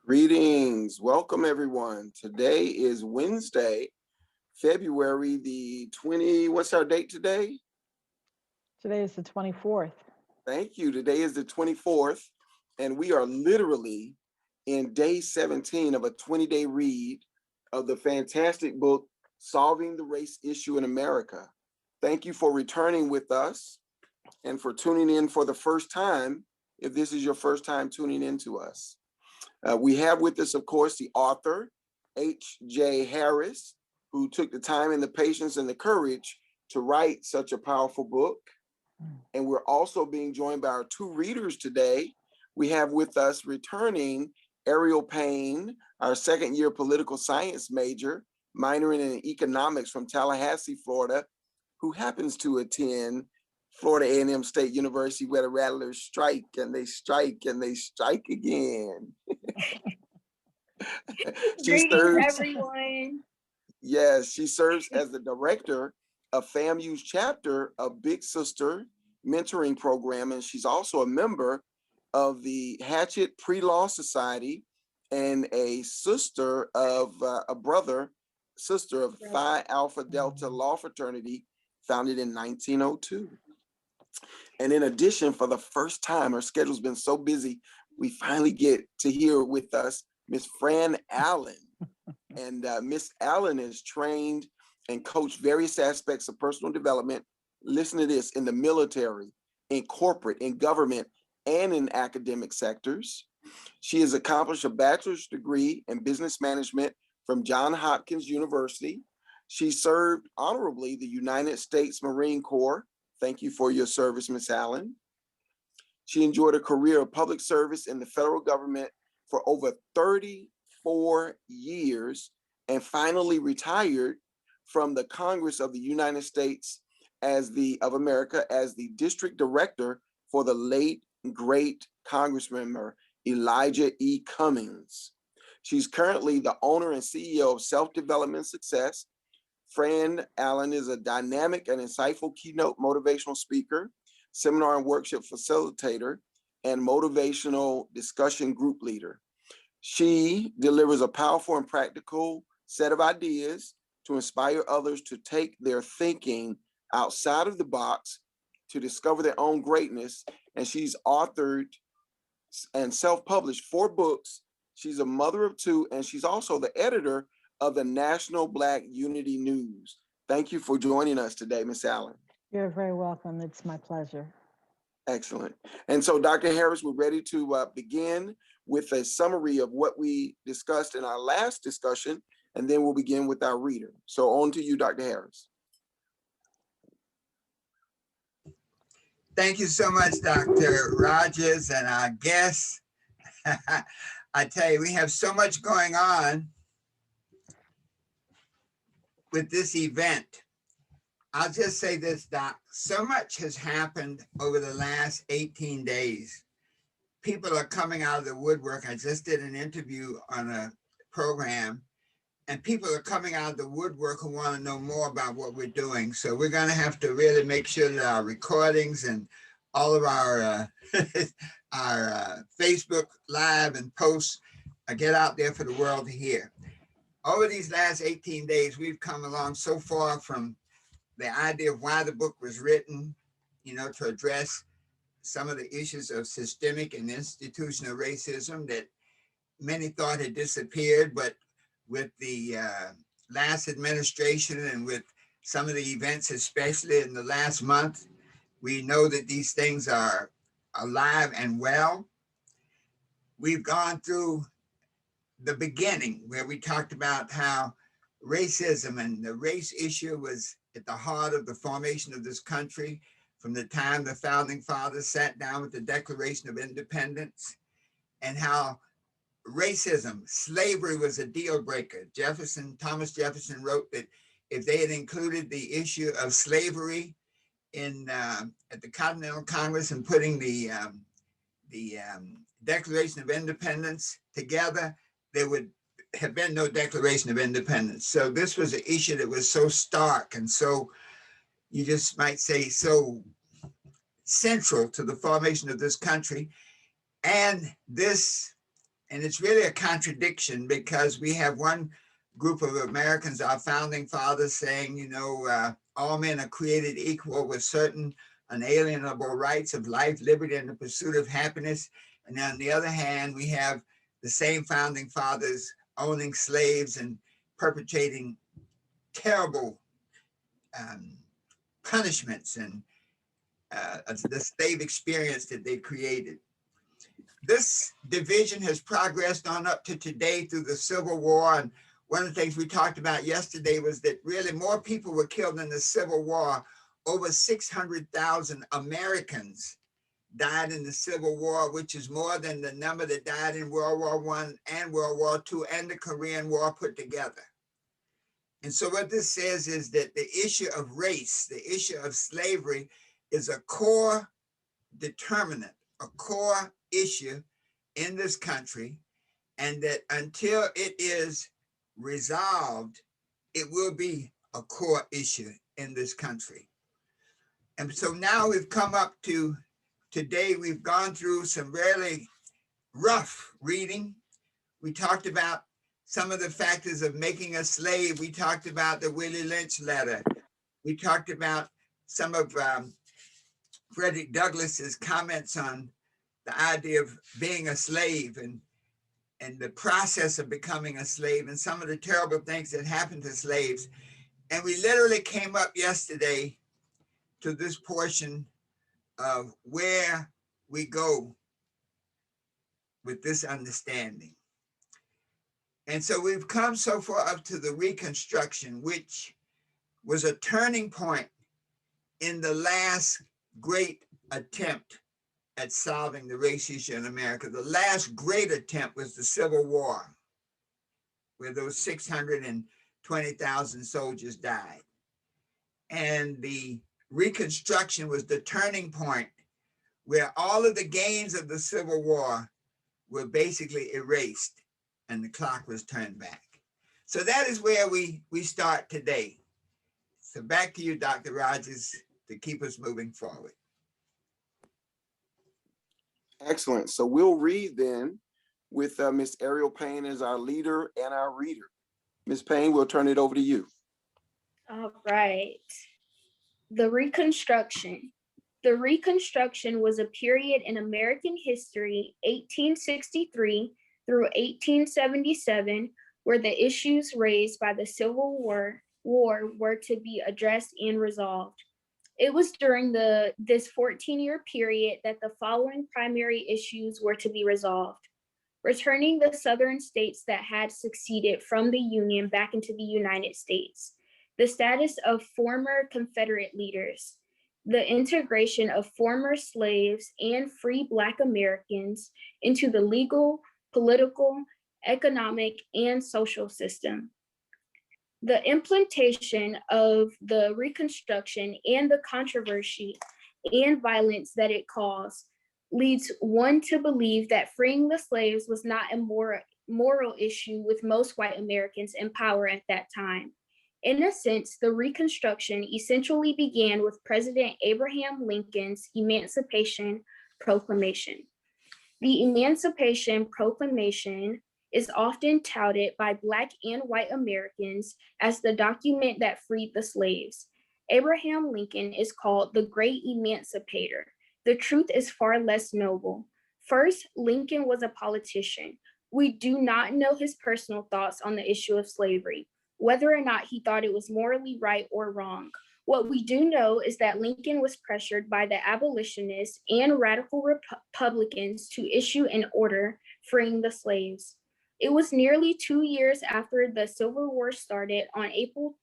Greetings. Welcome, everyone. Today is Wednesday, February the 20. What's our date today? Today is the 24th. Thank you. Today is the 24th, and we are literally in day 17 of a 20-day read of the fantastic book, Solving the Race Issue in America. Thank you for returning with us and for tuning in for the first time, if this is your first time tuning in to us. We have with us, of course, the author, H.J. Harris, who took the time and the patience and the courage to write such a powerful book. And we're also being joined by our two readers today. We have with us returning Ariel Payne, our second-year political science major, minoring in economics from Tallahassee, Florida, who happens to attend Florida A&M State University, where the Rattlers strike and they strike and they strike again. Greetings, everyone. Yes, she serves as the director of FAMU's chapter of Big Sister Mentoring Program, and she's also a member of the Hatchet Pre-Law Society and a sister of Phi Alpha Delta Law Fraternity, founded in 1902. And in addition, for the first time, her schedule's been so busy, we finally get to hear with us Miss Fran Allen. And Miss Allen is trained and coached various aspects of personal development. Listen to this: in the military, in corporate, in government, and in academic sectors. She has accomplished a bachelor's degree in business management from Johns Hopkins University. She served honorably the United States Marine Corps. Thank you for your service, Miss Allen. She enjoyed a career of public service in the federal government for over 34 years and finally retired from the Congress of the United States of America as the district director for the late great Congressman Elijah E. Cummings. She's currently the owner and CEO of Self-Development Success. Fran Allen is a dynamic and insightful keynote motivational speaker, seminar and workshop facilitator, and motivational discussion group leader. She delivers a powerful and practical set of ideas to inspire others to take their thinking outside of the box to discover their own greatness. And she's authored and self-published 4 books. She's a mother of 2, and she's also the editor of the National Black Unity News. Thank you for joining us today, Miss Allen. You're very welcome. It's my pleasure. Excellent. And so, Dr. Harris, we're ready to begin with a summary of what we discussed in our last discussion, and then we'll begin with our reader. So on to you, Dr. Harris. Thank you so much, Dr. Rogers, and our guests. I tell you, we have so much going on with this event. I'll just say this, Doc. So much has happened over the last 18 days. People are coming out of the woodwork. I just did an interview on a program, and people are coming out of the woodwork who want to know more about what we're doing. So we're going to have to really make sure that our recordings and all of our our Facebook Live and posts get out there for the world to hear. Over these last 18 days, we've come along so far from the idea of why the book was written, to address some of the issues of systemic and institutional racism that many thought had disappeared, but with the last administration and with some of the events, especially in the last month, we know that these things are alive and well. We've gone through the beginning where we talked about how racism and the race issue was at the heart of the formation of this country from the time the founding fathers sat down with the Declaration of Independence, and how racism, slavery was a deal breaker. Thomas Jefferson wrote that if they had included the issue of slavery at the Continental Congress and putting the Declaration of Independence together, there would have been no Declaration of Independence. So this was an issue that was so stark and so, you just might say, so central to the formation of this country. And this And it's really a contradiction because we have one group of Americans, our founding fathers, saying, you know, all men are created equal with certain unalienable rights of life, liberty, and the pursuit of happiness. And on the other hand, we have the same founding fathers owning slaves and perpetrating terrible punishments and the slave experience that they created. This division has progressed on up to today through the Civil War. And one of the things we talked about yesterday was that really more people were killed in the Civil War. Over 600,000 Americans died in the Civil War, which is more than the number that died in World War I and World War II and the Korean War put together. And so what this says is that the issue of race, the issue of slavery, is a core determinant, a core issue in this country, and that until it is resolved, it will be a core issue in this country. And so now we've come up to today, we've gone through some really rough reading. We talked about some of the factors of making a slave. We talked about the Willie Lynch letter. We talked about some of Frederick Douglass's comments on the idea of being a slave and the process of becoming a slave and some of the terrible things that happened to slaves. And we literally came up yesterday to this portion of where we go with this understanding. And so we've come so far up to the Reconstruction, which was a turning point in the last great attempt at solving the race issue in America. The last great attempt was the Civil War, where those 620,000 soldiers died. And the Reconstruction was the turning point where all of the gains of the Civil War were basically erased and the clock was turned back. So that is where we start today. So back to you, Dr. Rogers, to keep us moving forward. Excellent. So we'll read then with Ms. Ariel Payne as our leader and our reader. Ms. Payne, we'll turn it over to you. All right. The Reconstruction. The Reconstruction was a period in American history, 1863 through 1877, where the issues raised by the Civil War were to be addressed and resolved. It was during this 14-year period that the following primary issues were to be resolved: returning the Southern states that had seceded from the Union back into the United States, the status of former Confederate leaders, the integration of former slaves and free Black Americans into the legal, political, economic, and social system. The implementation of the Reconstruction and the controversy and violence that it caused leads one to believe that freeing the slaves was not a moral issue with most white Americans in power at that time. In a sense, the Reconstruction essentially began with President Abraham Lincoln's Emancipation Proclamation. The Emancipation Proclamation is often touted by Black and white Americans as the document that freed the slaves. Abraham Lincoln is called the Great Emancipator. The truth is far less noble. First, Lincoln was a politician. We do not know his personal thoughts on the issue of slavery, whether or not he thought it was morally right or wrong. What we do know is that Lincoln was pressured by the abolitionists and radical Republicans to issue an order freeing the slaves. It was nearly 2 years after the Civil War started on April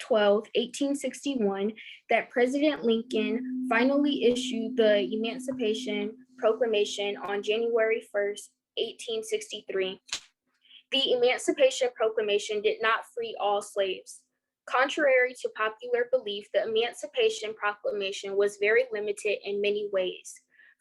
12, 1861, that President Lincoln finally issued the Emancipation Proclamation on January 1st, 1863. The Emancipation Proclamation did not free all slaves. Contrary to popular belief, the Emancipation Proclamation was very limited in many ways.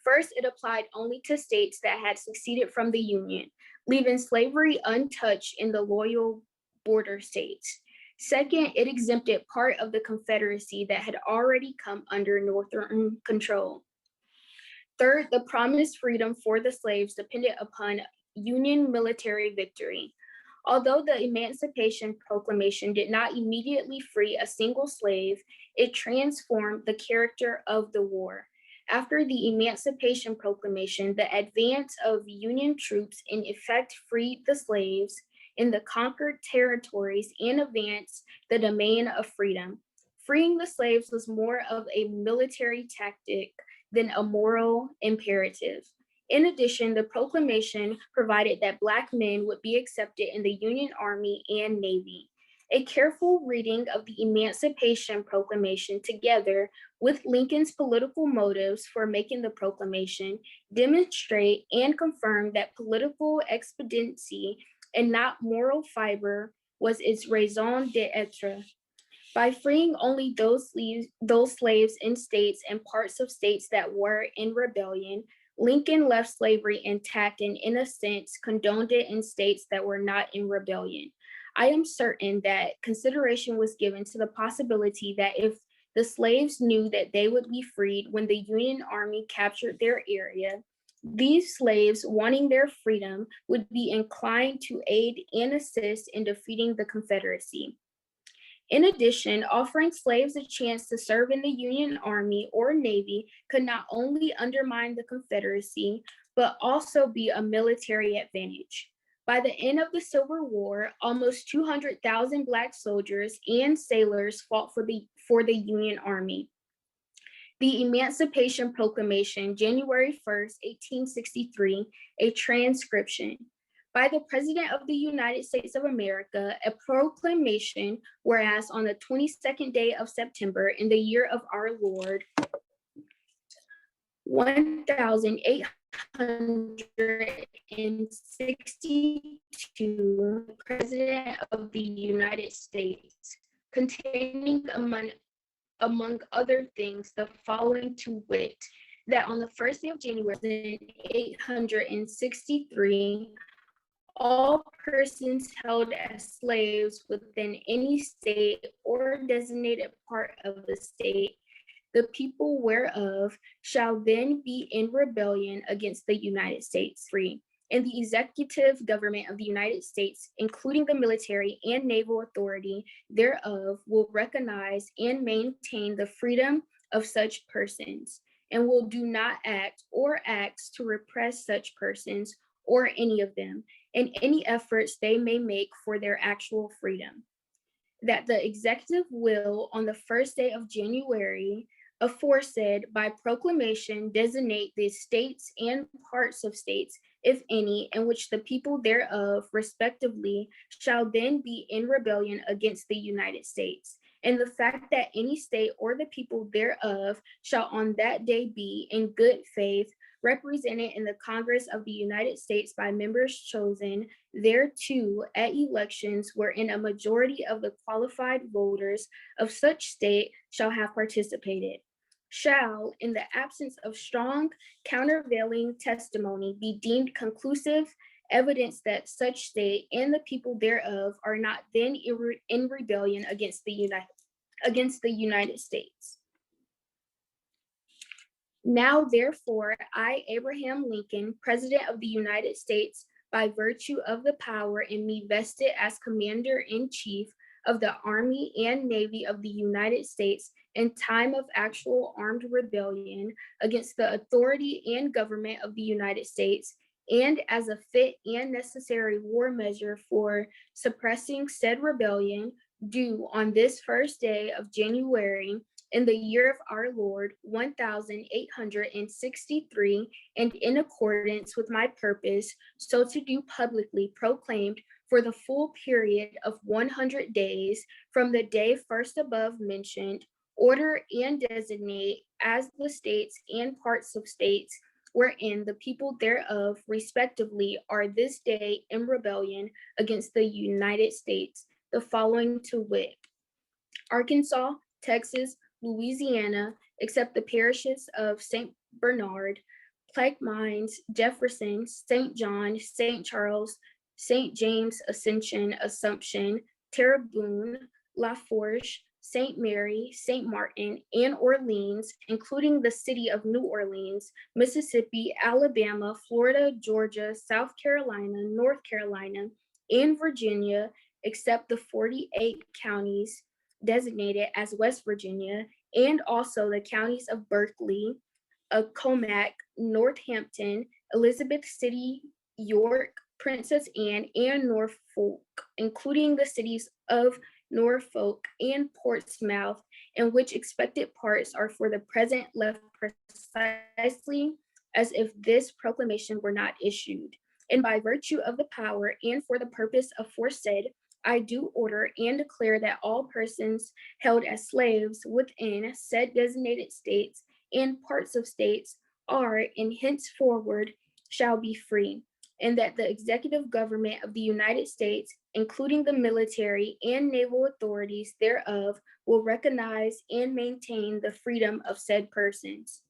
First, it applied only to states that had seceded from the Union, leaving slavery untouched in the loyal border states. Second, it exempted part of the Confederacy that had already come under Northern control. Third, the promised freedom for the slaves depended upon Union military victory. Although the Emancipation Proclamation did not immediately free a single slave, it transformed the character of the war. After the Emancipation Proclamation, the advance of Union troops in effect freed the slaves in the conquered territories and advanced the domain of freedom. Freeing the slaves was more of a military tactic than a moral imperative. In addition, the proclamation provided that Black men would be accepted in the Union Army and Navy. A careful reading of the Emancipation Proclamation, together with Lincoln's political motives for making the proclamation, demonstrate and confirm that political expediency and not moral fiber was its raison d'etre. By freeing only those slaves in states and parts of states that were in rebellion, Lincoln left slavery intact and, in a sense, condoned it in states that were not in rebellion. I am certain that consideration was given to the possibility that if the slaves knew that they would be freed when the Union Army captured their area, these slaves, wanting their freedom, would be inclined to aid and assist in defeating the Confederacy. In addition, offering slaves a chance to serve in the Union Army or Navy could not only undermine the Confederacy, but also be a military advantage. By the end of the Civil War, almost 200,000 Black soldiers and sailors fought for the Union Army. The Emancipation Proclamation, January 1st, 1863, a transcription. By the President of the United States of America, a proclamation, whereas on the 22nd day of September in the year of our Lord, 1862, President of the United States, containing among other things, the following, to wit, that on the first day of January 1863, all persons held as slaves within any state or designated part of the state, the people whereof shall then be in rebellion against the United States free. And the executive government of the United States, including the military and naval authority thereof, will recognize and maintain the freedom of such persons, and will do not act or acts to repress such persons or any of them in any efforts they may make for their actual freedom. That the executive will, on the first day of January aforesaid, by proclamation designate the states and parts of states, if any, in which the people thereof respectively shall then be in rebellion against the United States. And the fact that any state or the people thereof shall on that day be in good faith represented in the Congress of the United States by members chosen thereto at elections wherein a majority of the qualified voters of such state shall have participated, shall, in the absence of strong countervailing testimony, be deemed conclusive evidence that such state and the people thereof are not then in rebellion against the United States. Now, therefore, I, Abraham Lincoln, President of the United States, by virtue of the power in me vested as Commander-in-Chief of the Army and Navy of the United States in time of actual armed rebellion against the authority and government of the United States, and as a fit and necessary war measure for suppressing said rebellion, do on this first day of January in the year of our Lord, 1863, and in accordance with my purpose, so to do publicly proclaimed for the full period of 100 days from the day first above mentioned, order and designate as the states and parts of states wherein the people thereof respectively are this day in rebellion against the United States, the following, to wit: Arkansas, Texas, Louisiana, except the parishes of St. Bernard, Plaquemines, Jefferson, St. John, St. Charles, St. James, Ascension, Assumption, Terrebonne, La Fourche, St. Mary, St. Martin, and Orleans, including the city of New Orleans, Mississippi, Alabama, Florida, Georgia, South Carolina, North Carolina, and Virginia, except the 48 counties designated as West Virginia, and also the counties of Berkeley, Comac, Northampton, Elizabeth City, York, Princess Anne, and Norfolk, including the cities of Norfolk and Portsmouth, in which expected parts are for the present left precisely as if this proclamation were not issued. And by virtue of the power and for the purpose aforesaid, I do order and declare that all persons held as slaves within said designated states and parts of states are and henceforward shall be free, and that the executive government of the United States, including the military and naval authorities thereof, will recognize and maintain the freedom of said persons.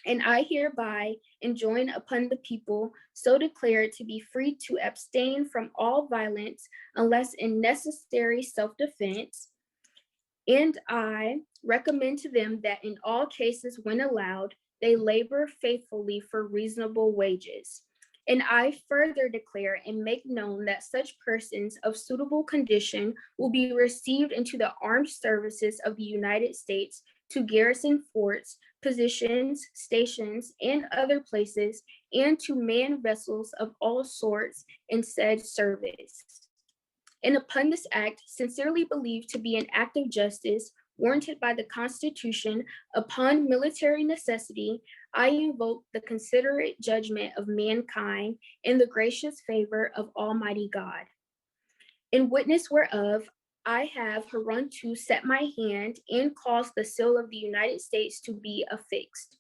And I hereby enjoin upon the people so declared to be free to abstain from all violence unless in necessary self-defense. And I recommend to them that in all cases when allowed, they labor faithfully for reasonable wages. And I further declare and make known that such persons of suitable condition will be received into the armed services of the United States to garrison forts, positions, stations, and other places, and to man vessels of all sorts in said service. And upon this act, sincerely believed to be an act of justice, warranted by the Constitution, upon military necessity, I invoke the considerate judgment of mankind and the gracious favor of Almighty God. In witness whereof, I have hereunto set my hand and caused the seal of the United States to be affixed.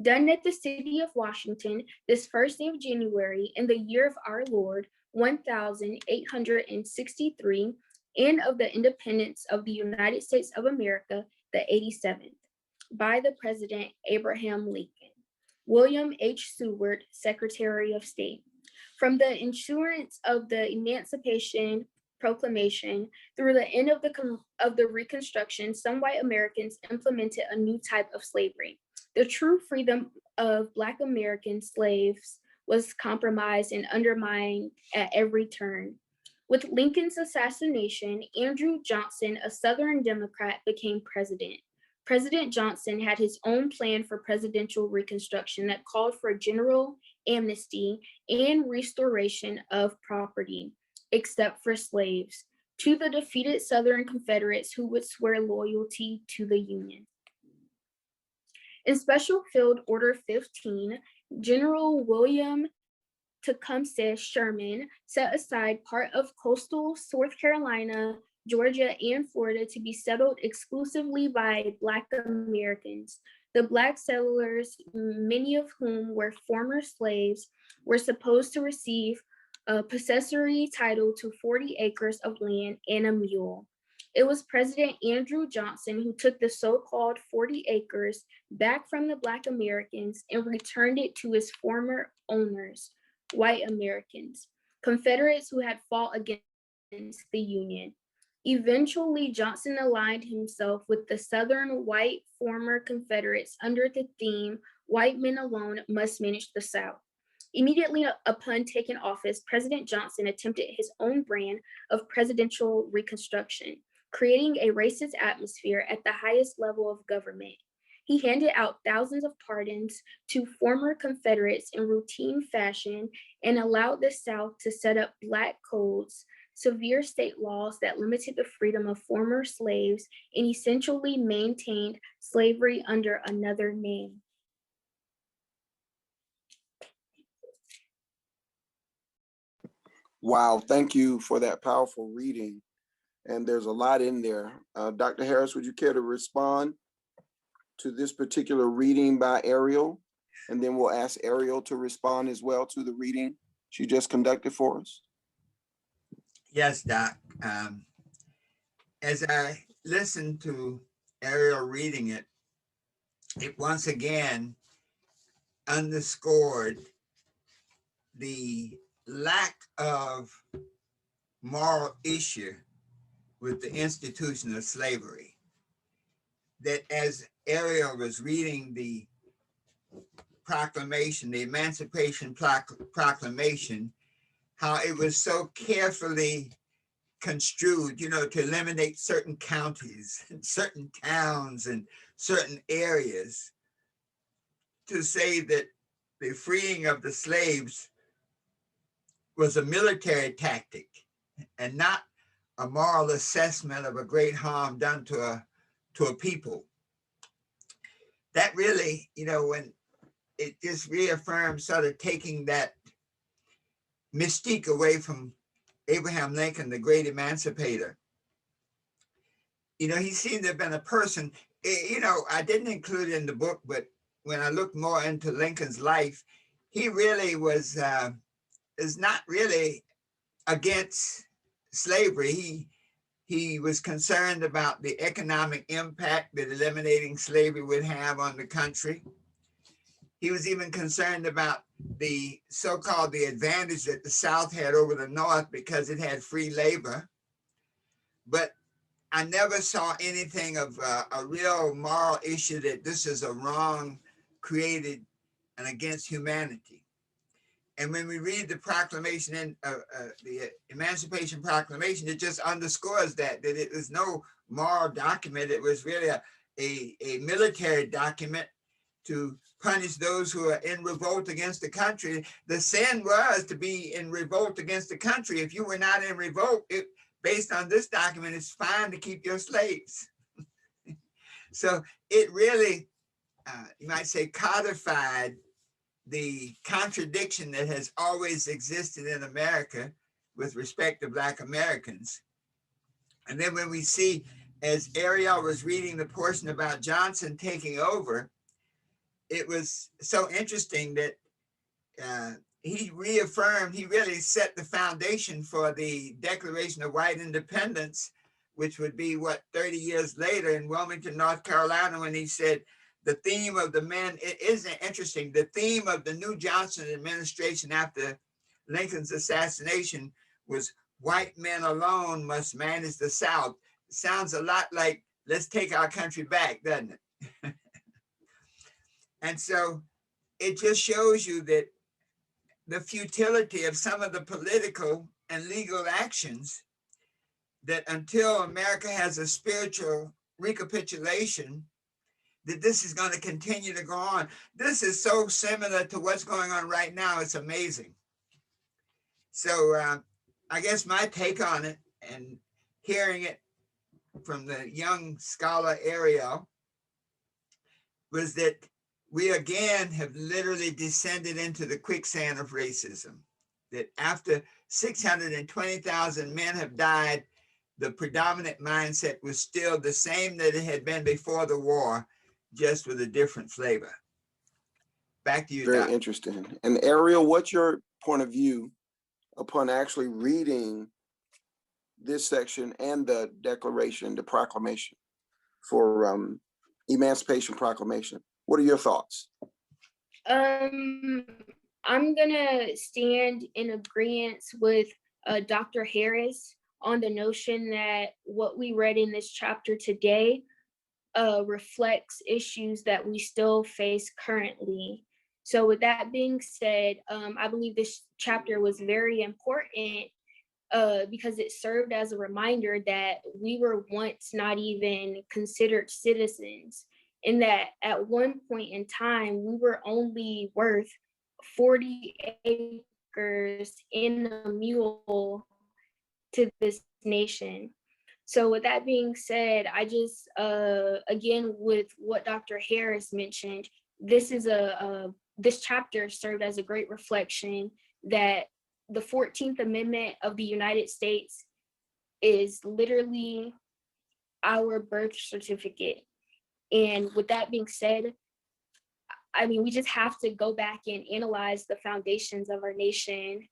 Done at the city of Washington, this first day of January, in the year of our Lord, 1863, and of the independence of the United States of America, the 87th, by the President Abraham Lincoln. William H. Seward, Secretary of State. From the issuance of the Emancipation Proclamation through the end of the Reconstruction, some white Americans implemented a new type of slavery. The true freedom of Black American slaves was compromised and undermined at every turn. With Lincoln's assassination, Andrew Johnson, a Southern Democrat, became president. President Johnson had his own plan for presidential reconstruction that called for a general amnesty and restoration of property, except for slaves, to the defeated Southern Confederates who would swear loyalty to the Union. In Special Field Order 15, General William Tecumseh Sherman set aside part of coastal North Carolina, Georgia, and Florida to be settled exclusively by Black Americans. The Black settlers, many of whom were former slaves, were supposed to receive a possessory title to 40 acres of land and a mule. It was President Andrew Johnson who took the so-called 40 acres back from the Black Americans and returned it to its former owners, white Americans, Confederates who had fought against the Union. Eventually, Johnson aligned himself with the Southern white former Confederates under the theme, "White men alone must manage the South." Immediately upon taking office, President Johnson attempted his own brand of presidential reconstruction, creating a racist atmosphere at the highest level of government. He handed out thousands of pardons to former Confederates in routine fashion and allowed the South to set up Black codes, severe state laws that limited the freedom of former slaves and essentially maintained slavery under another name. Wow, thank you for that powerful reading. And there's a lot in there. Dr. Harris, would you care to respond to this particular reading by Ariel? And then we'll ask Ariel to respond as well to the reading she just conducted for us. Yes, Doc. As I listened to Ariel reading it, it once again underscored the lack of moral issue with the institution of slavery. that as Ariel was reading the proclamation, the Emancipation Proclamation, how it was so carefully construed, you know, to eliminate certain counties and certain towns and certain areas, to say that the freeing of the slaves was a military tactic and not a moral assessment of a great harm done to a people. That really, you know, when it just reaffirms sort of taking that mystique away from Abraham Lincoln, the great emancipator. You know, he seemed to have been a person, you know, I didn't include it in the book, but when I looked more into Lincoln's life, he really was, is not really against slavery. He was concerned about the economic impact that eliminating slavery would have on the country. He was even concerned about the so-called the advantage that the South had over the North because it had free labor. But I never saw anything of a real moral issue that this is a wrong created and against humanity. And when we read the proclamation and the Emancipation Proclamation, it just underscores that it was no moral document. It was really a military document to punish those who are in revolt against the country. The sin was to be in revolt against the country. If you were not in revolt, based on this document, it's fine to keep your slaves. So it really, you might say, codified the contradiction that has always existed in America with respect to Black Americans. And then when we see, as Ariel was reading the portion about Johnson taking over, it was so interesting that he reaffirmed, he really set the foundation for the Declaration of White Independence, which would be 30 years later in Wilmington, North Carolina, when he said, the theme of the men, it isn't interesting, the theme of the new Johnson administration after Lincoln's assassination was white men alone must manage the South. It sounds a lot like, let's take our country back, doesn't it? And so it just shows you that the futility of some of the political and legal actions, that until America has a spiritual recapitulation, that this is going to continue to go on. This is so similar to what's going on right now. It's amazing. So I guess my take on it, and hearing it from the young scholar Ariel, was that we again have literally descended into the quicksand of racism. That after 620,000 men have died, the predominant mindset was still the same that it had been before the war, just with a different flavor. Back to you, Very Doc. interesting. And Ariel, what's your point of view upon actually reading this section and the Declaration, the Proclamation for Emancipation Proclamation? What are your thoughts? I'm gonna stand in agreement with Dr. Harris on the notion that what we read in this chapter today reflects issues that we still face currently. So with that being said, I believe this chapter was very important because it served as a reminder that we were once not even considered citizens, and that at one point in time, we were only worth 40 acres in a mule to this nation. So with that being said, I just, again, with what Dr. Harris mentioned, this is this chapter served as a great reflection that the 14th Amendment of the United States is literally our birth certificate. And with that being said, I mean, we just have to go back and analyze the foundations of our nation.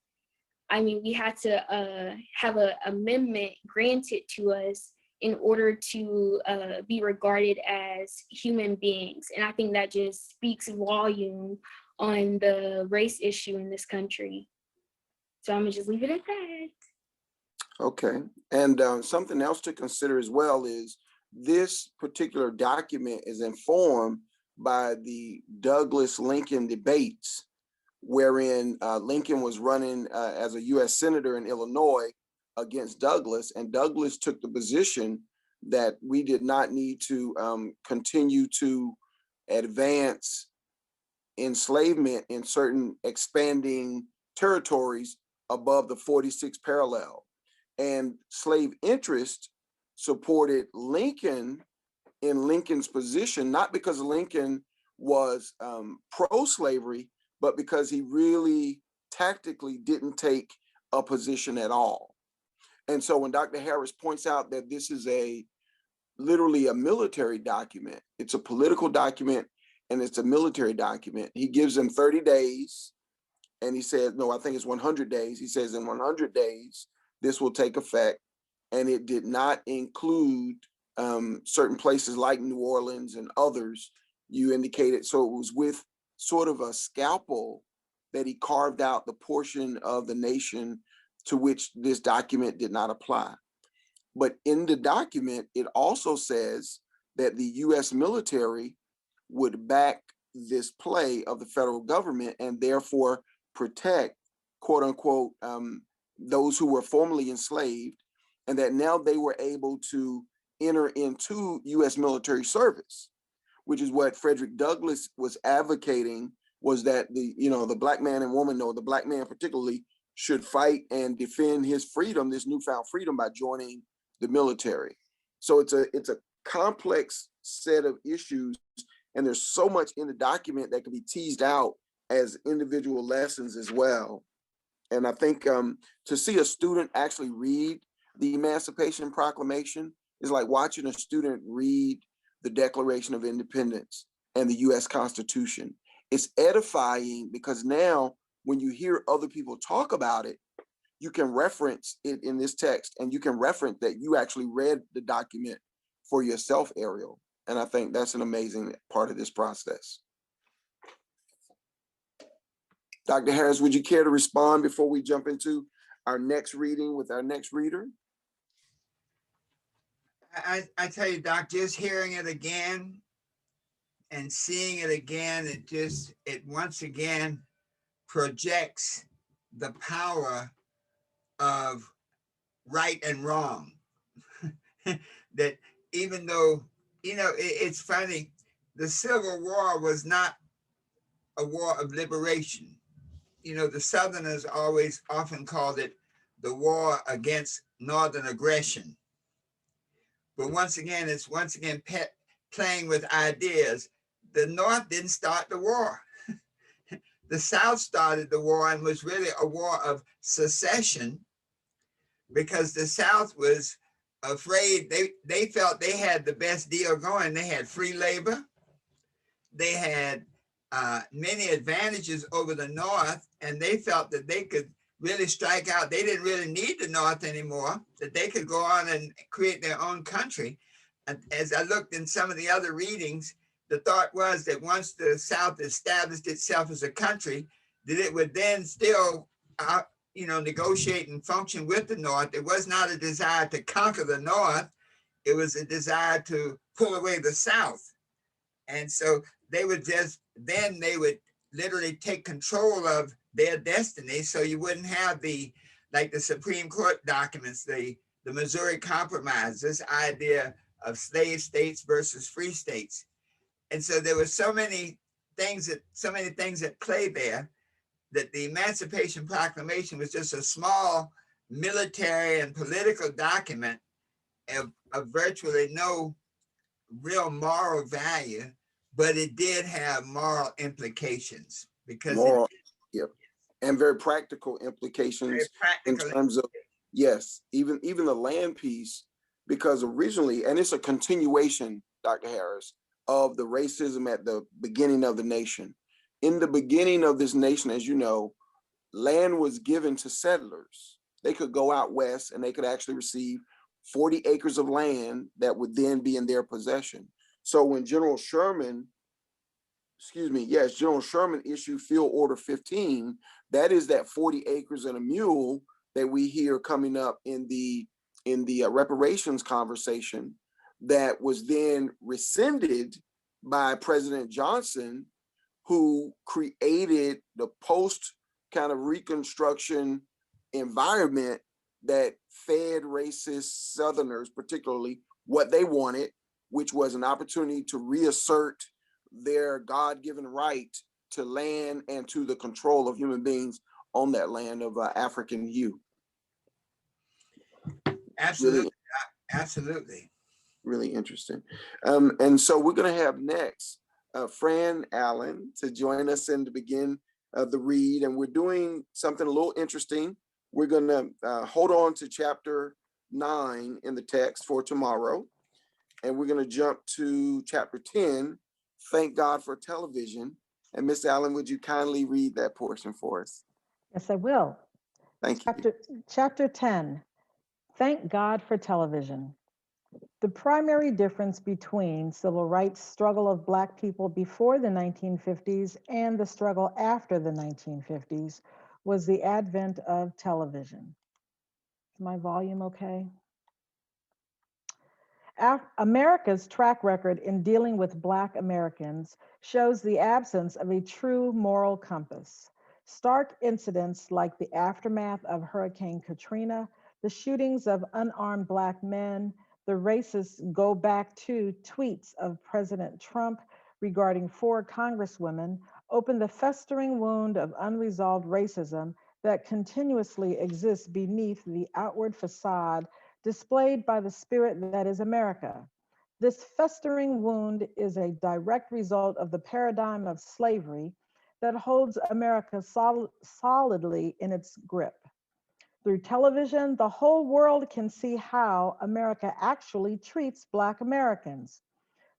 I mean, we had to have an amendment granted to us in order to be regarded as human beings. And I think that just speaks volume on the race issue in this country. So I'm gonna just leave it at that. Okay. And something else to consider as well is this particular document is informed by the Douglas-Lincoln debates, wherein Lincoln was running as a U.S. Senator in Illinois against Douglas, and Douglas took the position that we did not need to continue to advance enslavement in certain expanding territories above the 46th parallel. And slave interest supported Lincoln in Lincoln's position, not because Lincoln was pro-slavery, but because he really tactically didn't take a position at all. And so when Dr. Harris points out that this is literally a military document, it's a political document and it's a military document, he gives them 30 days. And he said, no, I think it's 100 days. He says in 100 days, this will take effect. And it did not include certain places like New Orleans and others you indicated. So it was with sort of a scalpel that he carved out the portion of the nation to which this document did not apply. But in the document, it also says that the US military would back this play of the federal government and therefore protect, quote unquote, those who were formerly enslaved, and that now they were able to enter into US military service, which is what Frederick Douglass was advocating, was that the black man and woman, or the black man particularly, should fight and defend his freedom, this newfound freedom, by joining the military. So it's a complex set of issues, and there's so much in the document that can be teased out as individual lessons as well. And I think to see a student actually read the Emancipation Proclamation is like watching a student read the Declaration of Independence and the US Constitution. It's edifying because now when you hear other people talk about it, you can reference it in this text, and you can reference that you actually read the document for yourself, Ariel. And I think that's an amazing part of this process. Dr. Harris, would you care to respond before we jump into our next reading with our next reader? I tell you, Doc, just hearing it again and seeing it again, it once again projects the power of right and wrong. That even though, it's funny, the Civil War was not a war of liberation. The Southerners often called it the war against Northern aggression. But once again, it's playing with ideas. The North didn't start the war. The South started the war, and was really a war of secession, because the South was afraid. They felt they had the best deal going. They had free labor. They had many advantages over the North, and they felt that they could really strike out. They didn't really need the North anymore, that they could go on and create their own country. And as I looked in some of the other readings, the thought was that once the South established itself as a country, that it would then still, negotiate and function with the North. It was not a desire to conquer the North. It was a desire to pull away the South. And so they would literally take control of their destiny. So you wouldn't have the Supreme Court documents, the Missouri Compromise, this idea of slave states versus free states. And so there were so many things at play there, that the Emancipation Proclamation was just a small military and political document of virtually no real moral value, but it did have moral implications, because and very practical implications in terms of, yes, even the land piece, because originally, and it's a continuation, Dr. Harris, of the racism at the beginning of the nation. In the beginning of this nation, as you know, land was given to settlers. They could go out west and they could actually receive 40 acres of land that would then be in their possession. So when General Sherman issued Field Order 15, that is that 40 acres and a mule that we hear coming up in the reparations conversation. that was then rescinded by President Johnson, who created the post kind of Reconstruction environment that fed racist Southerners, particularly, what they wanted, which was an opportunity to reassert their God-given right to land and to the control of human beings on that land of African hue. Absolutely. Really, Absolutely. really interesting. And so we're going to have next Fran Allen to join us and to begin the read. And we're doing something a little interesting. We're going to hold on to chapter 9 in the text for tomorrow. And we're going to jump to chapter 10, Thank God for Television. And Miss Allen, would you kindly read that portion for us? Yes, I will. Thank you. Chapter 10, Thank God for Television. The primary difference between civil rights struggle of Black people before the 1950s and the struggle after the 1950s was the advent of television. Is my volume okay? America's track record in dealing with Black Americans shows the absence of a true moral compass. Stark incidents like the aftermath of Hurricane Katrina, the shootings of unarmed Black men, the racist go back to tweets of President Trump regarding 4 congresswomen opened the festering wound of unresolved racism that continuously exists beneath the outward facade displayed by the spirit that is America. This festering wound is a direct result of the paradigm of slavery that holds America solidly in its grip. Through television, the whole world can see how America actually treats Black Americans.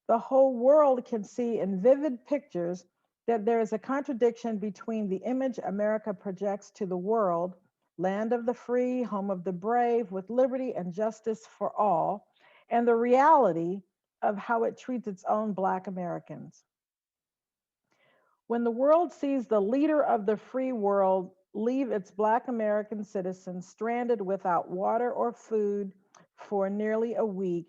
The whole world can see in vivid pictures that there is a contradiction between the image America projects to the world, land of the free, home of the brave, with liberty and justice for all, and the reality of how it treats its own Black Americans. When the world sees the leader of the free world leave its Black American citizens stranded without water or food for nearly a week,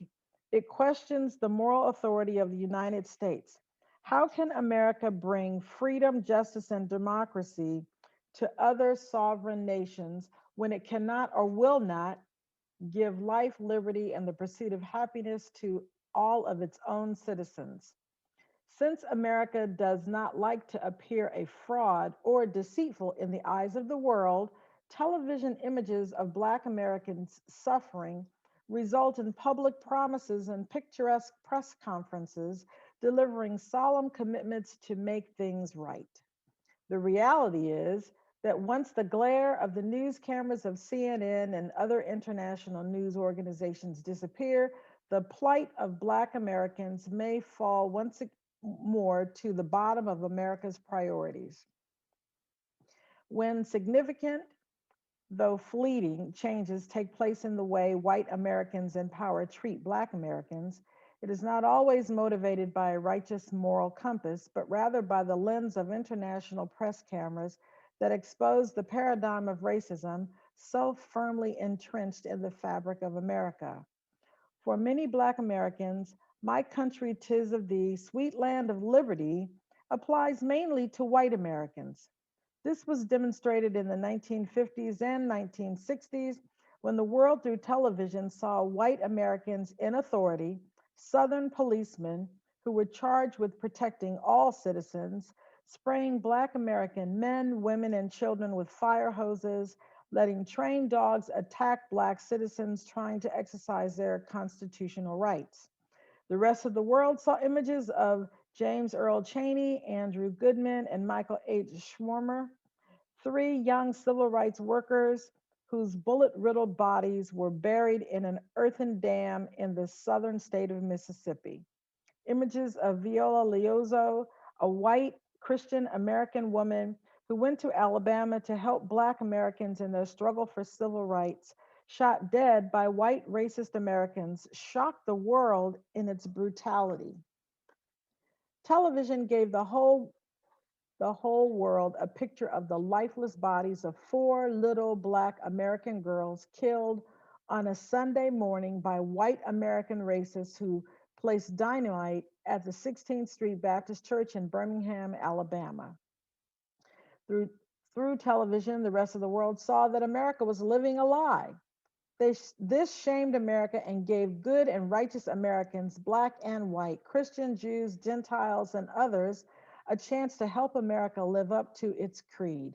it questions the moral authority of the United States. How can America bring freedom, justice, and democracy to other sovereign nations when it cannot or will not give life, liberty, and the pursuit of happiness to all of its own citizens? Since America does not like to appear a fraud or deceitful in the eyes of the world, television images of Black Americans suffering result in public promises and picturesque press conferences delivering solemn commitments to make things right. The reality is that once the glare of the news cameras of CNN and other international news organizations disappear, the plight of Black Americans may fall once more to the bottom of America's priorities. When significant, though fleeting, changes take place in the way white Americans in power treat Black Americans, it is not always motivated by a righteous moral compass, but rather by the lens of international press cameras that expose the paradigm of racism so firmly entrenched in the fabric of America. For many Black Americans, my country 'tis of thee, sweet land of liberty, applies mainly to white Americans. This was demonstrated in the 1950s and 1960s when the world through television saw white Americans in authority, Southern policemen who were charged with protecting all citizens, spraying Black American men, women, and children with fire hoses, letting trained dogs attack Black citizens trying to exercise their constitutional rights. The rest of the world saw images of James Earl Chaney, Andrew Goodman, and Michael H. Schwimmer, 3 young civil rights workers whose bullet-riddled bodies were buried in an earthen dam in the southern state of Mississippi. Images of Viola Liuzzo, a white Christian American woman who went to Alabama to help Black Americans in their struggle for civil rights, shot dead by white racist Americans, shocked the world in its brutality. Television gave the whole world a picture of the lifeless bodies of 4 little Black American girls killed on a Sunday morning by white American racists who placed dynamite at the 16th Street Baptist Church in Birmingham, Alabama. Through, through television, the rest of the world saw that America was living a lie. This shamed America and gave good and righteous Americans, black and white, Christian, Jews, Gentiles, and others, a chance to help America live up to its creed.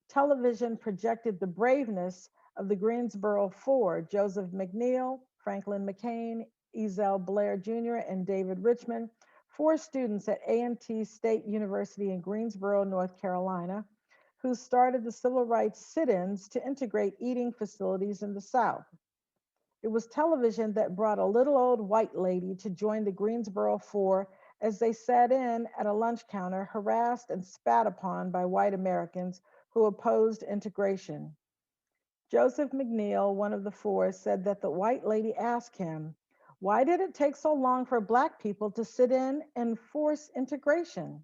Television projected the braveness of the Greensboro Four, Joseph McNeil, Franklin McCain, Ezell Blair Jr., and David Richmond, four students at A&T State University in Greensboro, North Carolina, who started the civil rights sit-ins to integrate eating facilities in the South. It was television that brought a little old white lady to join the Greensboro Four as they sat in at a lunch counter, harassed and spat upon by white Americans who opposed integration. Joseph McNeil, one of the four, said that the white lady asked him, "Why did it take so long for black people to sit in and force integration?"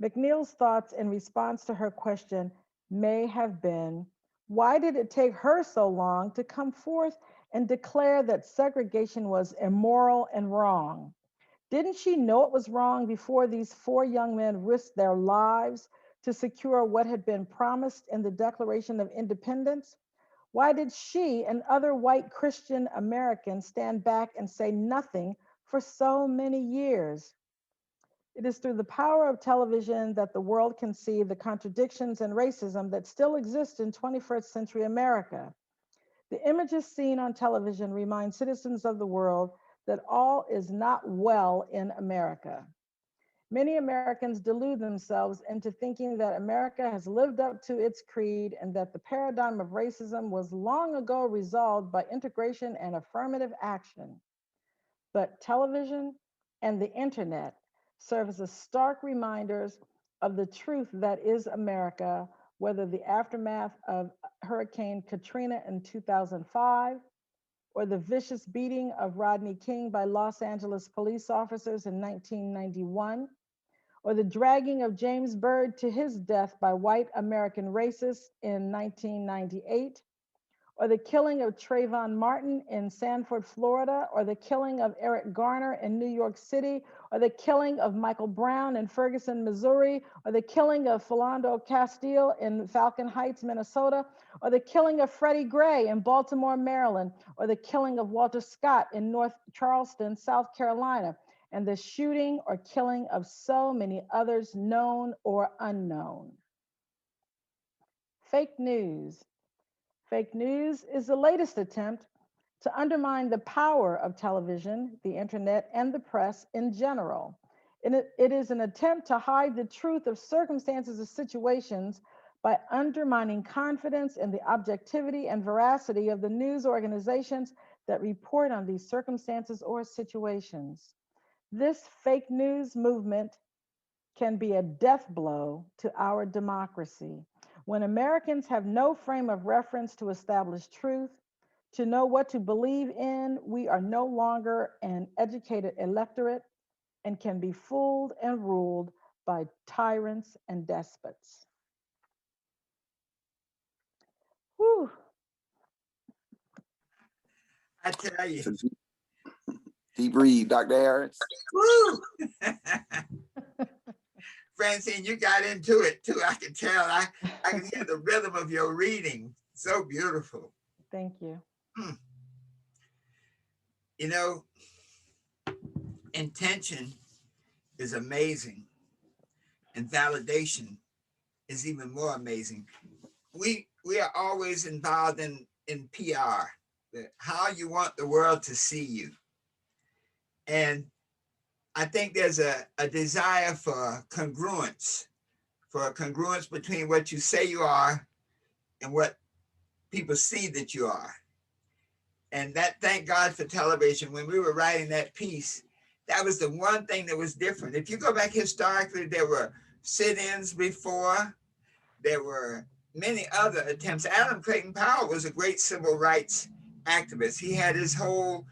McNeil's thoughts in response to her question may have been, why did it take her so long to come forth and declare that segregation was immoral and wrong? Didn't she know it was wrong before these four young men risked their lives to secure what had been promised in the Declaration of Independence? Why did she and other white Christian Americans stand back and say nothing for so many years? It is through the power of television that the world can see the contradictions and racism that still exist in 21st century America. The images seen on television remind citizens of the world that all is not well in America. Many Americans delude themselves into thinking that America has lived up to its creed and that the paradigm of racism was long ago resolved by integration and affirmative action. But television and the internet serve as stark reminders of the truth that is America, whether the aftermath of Hurricane Katrina in 2005, or the vicious beating of Rodney King by Los Angeles police officers in 1991, or the dragging of James Byrd to his death by white American racists in 1998, or the killing of Trayvon Martin in Sanford, Florida, or the killing of Eric Garner in New York City, or the killing of Michael Brown in Ferguson, Missouri, or the killing of Philando Castile in Falcon Heights, Minnesota, or the killing of Freddie Gray in Baltimore, Maryland, or the killing of Walter Scott in North Charleston, South Carolina, and the shooting or killing of so many others, known or unknown. Fake news. Fake news is the latest attempt to undermine the power of television, the internet, and the press in general. It is an attempt to hide the truth of circumstances or situations by undermining confidence in the objectivity and veracity of the news organizations that report on these circumstances or situations. This fake news movement can be a death blow to our democracy. When Americans have no frame of reference to establish truth, to know what to believe in, we are no longer an educated electorate and can be fooled and ruled by tyrants and despots. Whew. I tell you. It's a deep read, Dr. Harris. Woo! Francine, you got into it too. I can tell. I can hear the rhythm of your reading. So beautiful. Thank you. You know, intention is amazing, and validation is even more amazing. We are always involved in PR, how you want the world to see you. And I think there's a desire for congruence between what you say you are and what people see that you are. And that, thank God for television. When we were writing that piece, that was the one thing that was different. If you go back historically, there were sit-ins before, there were many other attempts. Adam Clayton Powell was a great civil rights activist. He had his whole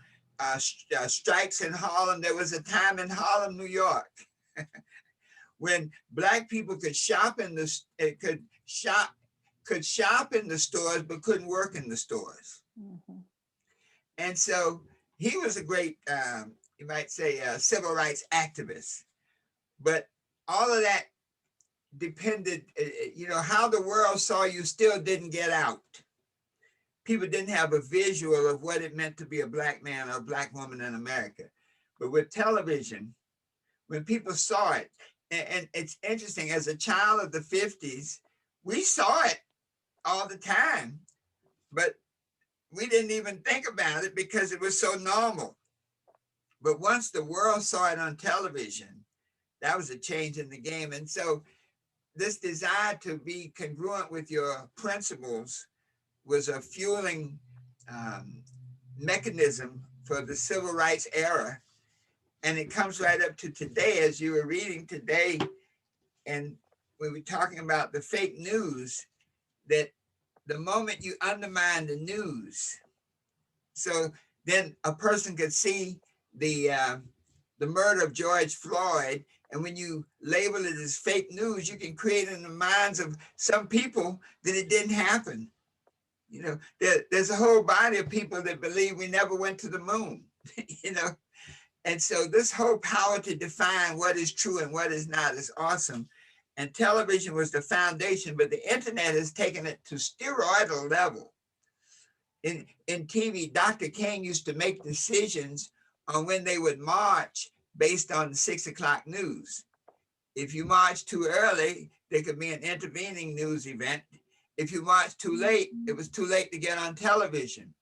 strikes in Harlem. There was a time in Harlem, New York, when Black people could shop in the stores, but couldn't work in the stores. Mhm. And so he was a great, you might say, civil rights activist. But all of that depended, how the world saw you still didn't get out. People didn't have a visual of what it meant to be a Black man or a Black woman in America. But with television, when people saw it, and it's interesting, as a child of the 50s, we saw it all the time, but we didn't even think about it because it was so normal. But once the world saw it on television, that was a change in the game. And so this desire to be congruent with your principles was a fueling mechanism for the civil rights era. And it comes right up to today, as you were reading today. And we were talking about the fake news, that the moment you undermine the news, so then a person could see the murder of George Floyd, and when you label it as fake news, you can create in the minds of some people that it didn't happen. There's a whole body of people that believe we never went to the moon. you know, and so this whole power to define what is true and what is not is awesome. And television was the foundation, but the internet has taken it to steroidal level. In TV, Dr. King used to make decisions on when they would march based on the 6 o'clock news. If you march too early, there could be an intervening news event. If you march too late, it was too late to get on television.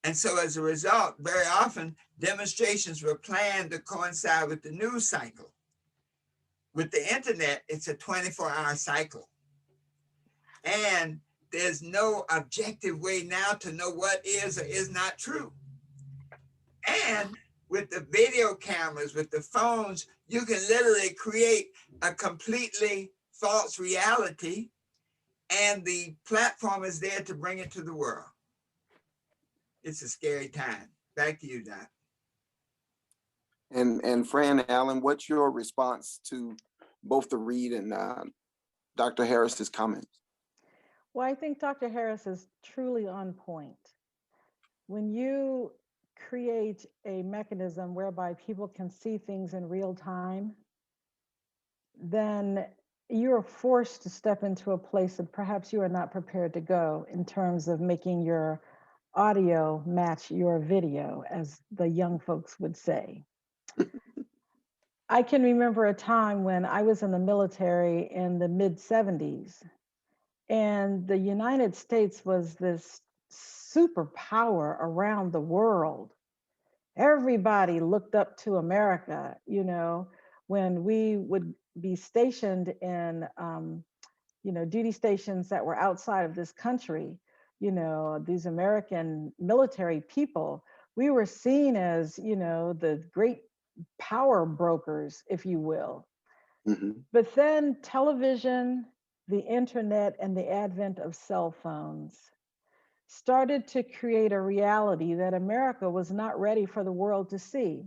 And so as a result, very often demonstrations were planned to coincide with the news cycle. With the internet, it's a 24-hour cycle. And there's no objective way now to know what is or is not true. And with the video cameras, with the phones, you can literally create a completely false reality, and the platform is there to bring it to the world. It's a scary time. Back to you, Doc. And Fran Allen, what's your response to both the Reed and Dr. Harris's comments? Well, I think Dr. Harris is truly on point. When you create a mechanism whereby people can see things in real time, then you're forced to step into a place that perhaps you are not prepared to go in terms of making your audio match your video, as the young folks would say. I can remember a time when I was in the military in the mid 70s, and the United States was this superpower around the world. Everybody looked up to America, when we would be stationed in, duty stations that were outside of this country, these American military people, we were seen as, the great power brokers, if you will. Mm-hmm. But then television, the internet, and the advent of cell phones started to create a reality that America was not ready for the world to see.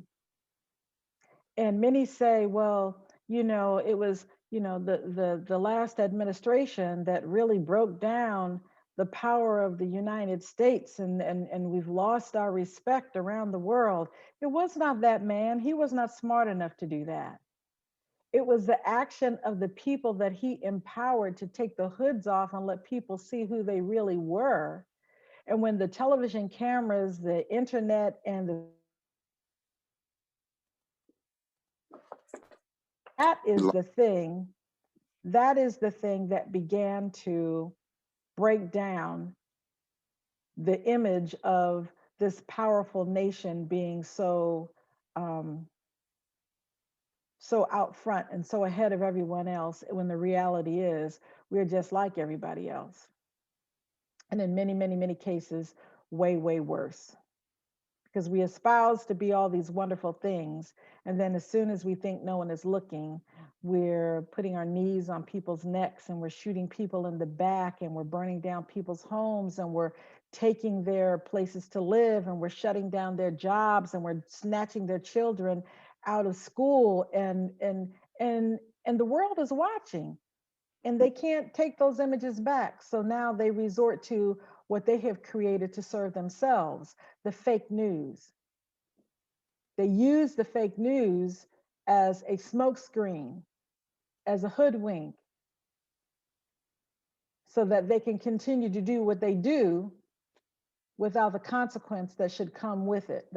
And many say, well, it was, the last administration that really broke down the power of the United States, and we've lost our respect around the world. It was not that man. He was not smart enough to do that. It was the action of the people that he empowered to take the hoods off and let people see who they really were. And when the television cameras, the internet, and that is the thing, that began to break down the image of this powerful nation being so so out front and so ahead of everyone else, when the reality is we're just like everybody else. And in many, many, many cases, way, way worse. Because we espouse to be all these wonderful things. And then as soon as we think no one is looking, we're putting our knees on people's necks, and we're shooting people in the back, and we're burning down people's homes, and we're taking their places to live, and we're shutting down their jobs, and we're snatching their children out of school, and the world is watching, and they can't take those images back. So now they resort to what they have created to serve themselves, the fake news. They use the fake news as a smokescreen, as a hoodwink, so that they can continue to do what they do without the consequence that should come with it,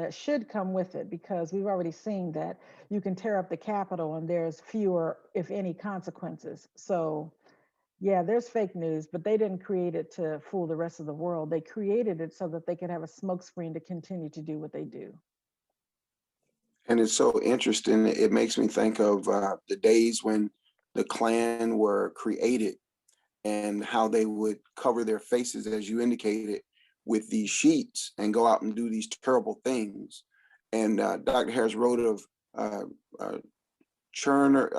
because we've already seen that you can tear up the Capitol and there's fewer, if any, consequences. So yeah, there's fake news, but they didn't create it to fool the rest of the world. They created it so that they could have a smokescreen to continue to do what they do. And it's so interesting. It makes me think of the days when the Klan were created and how they would cover their faces, as you indicated, with these sheets and go out and do these terrible things. And Dr. Harris wrote of Schwerner,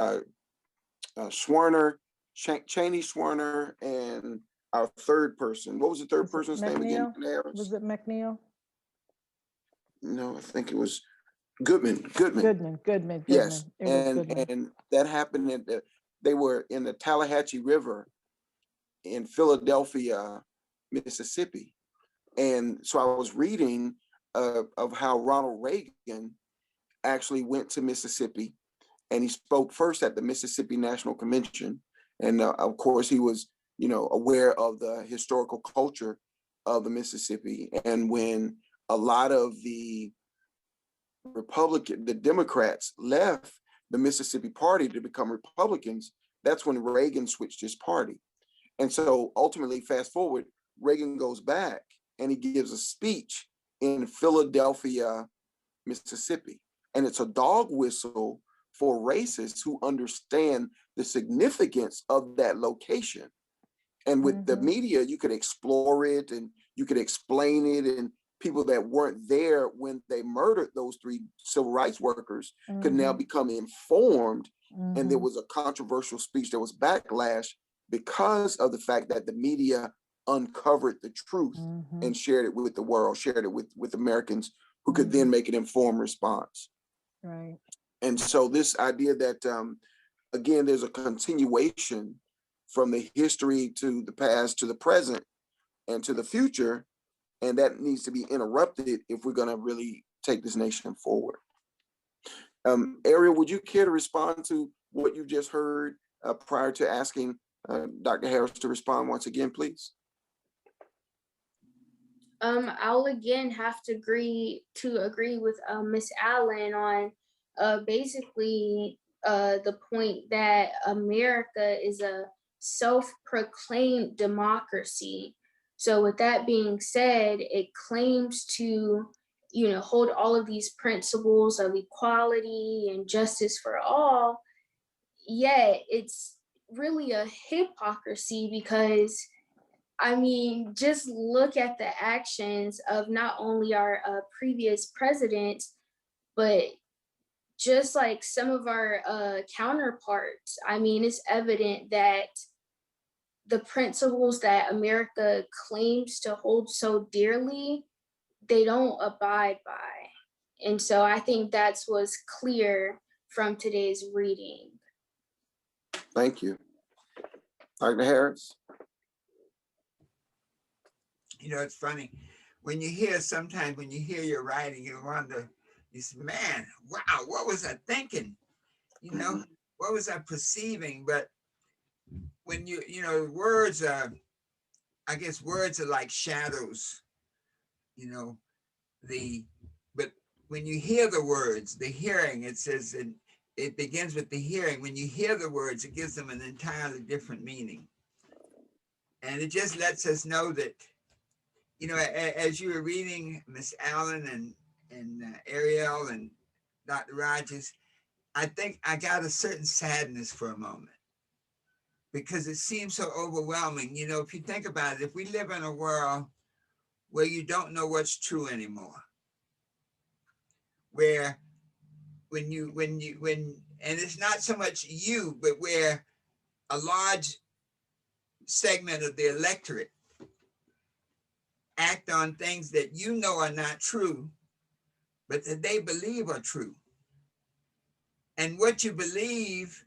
Cheney Schwerner, and our third person. What was the third person's name again? Was it McNeil? No, I think it was Goodman. Yes, and that happened. They were in the Tallahatchie River in Philadelphia, Mississippi. And so I was reading of how Ronald Reagan actually went to Mississippi, and he spoke first at the Mississippi National Convention. And of course, he was, aware of the historical culture of the Mississippi. And when a lot of the Democrats left the Mississippi Party to become Republicans, that's when Reagan switched his party. And so ultimately, fast forward, Reagan goes back and he gives a speech in Philadelphia, Mississippi. And it's a dog whistle for racists who understand the significance of that location. And with the media, you could explore it and you could explain it, and people that weren't there when they murdered those 3 civil rights workers could now become informed. And there was a controversial speech, there was backlash because of the fact that the media uncovered the truth and shared it with the world, shared it with Americans who could then make an informed response. Right. And so this idea that, again, there's a continuation from the history to the past, to the present, and to the future, and that needs to be interrupted if we're going to really take this nation forward. Ariel, would you care to respond to what you just heard prior to asking Dr. Harris to respond once again, please? I'll again have to agree with Miss Allen on basically the point that America is a self-proclaimed democracy. So with that being said, it claims to, hold all of these principles of equality and justice for all, yet it's really a hypocrisy because, just look at the actions of not only our previous presidents, but just like some of our counterparts. It's evident that the principles that America claims to hold so dearly, they don't abide by. And so I think that's what's clear from today's reading. Thank you. Dr. Harris? It's funny. When you hear your writing, you wonder, you say, man, wow, what was I thinking? What was I perceiving? But when words are, I guess words are like shadows, but when you hear the words, the hearing, it says, it begins with the hearing. When you hear the words, it gives them an entirely different meaning. And it just lets us know that, as you were reading, Miss Allen and Ariel and Dr. Rogers, I think I got a certain sadness for a moment because it seems so overwhelming. If you think about it, if we live in a world where you don't know what's true anymore, where and it's not so much you, but where a large segment of the electorate act on things that are not true, but that they believe are true. And what you believe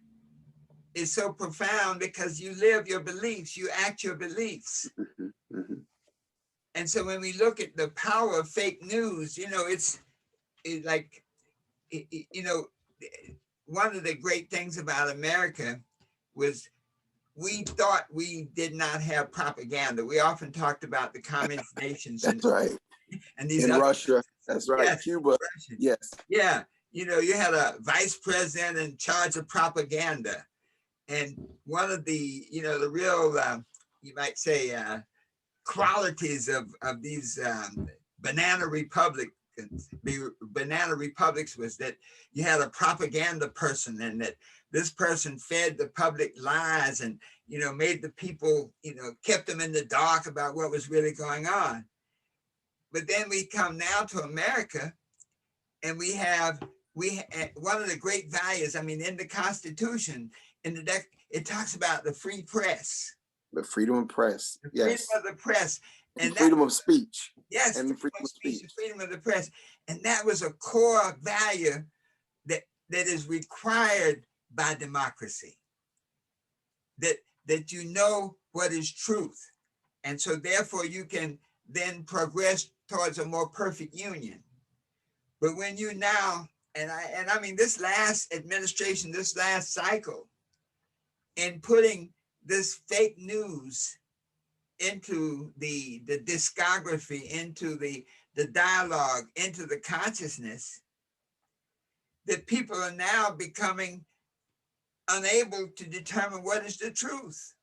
is so profound because you live your beliefs, you act your beliefs. And so when we look at the power of fake news, it's like, one of the great things about America was we thought we did not have propaganda. We often talked about the communist nations That's right. and these In other, Russia, that's right. yes, Cuba, Russia. yes. Yeah, you had a vice president in charge of propaganda. And one of the, the real, you might say, qualities of these banana republics was that you had a propaganda person, and that this person fed the public lies and made the people, kept them in the dark about what was really going on. But then we come now to America, and we have one of the great values. I mean, in the Constitution, it talks about the free press. The freedom of press. The Yes. freedom of the press. And freedom of speech. Yes, and the freedom of speech. The freedom of the press. And that was a core value that is required by democracy. That you know what is truth. And so therefore you can then progress towards a more perfect union. But when you now, and I mean this last administration, this last cycle, in putting this fake news into the discography, into the dialogue, into the consciousness, that people are now becoming unable to determine what is the truth.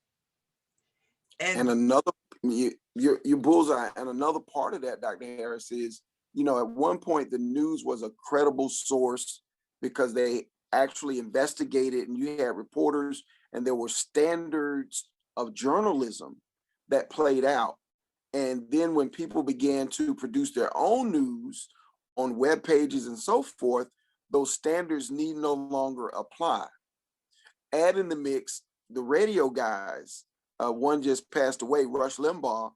And another, your bullseye, and another part of that, Dr. Harris, is, at one point the news was a credible source because they actually investigated, and you had reporters, and there were standards of journalism that played out. And then when people began to produce their own news on web pages and so forth, those standards need no longer apply. Add in the mix the radio guys, one just passed away, Rush Limbaugh,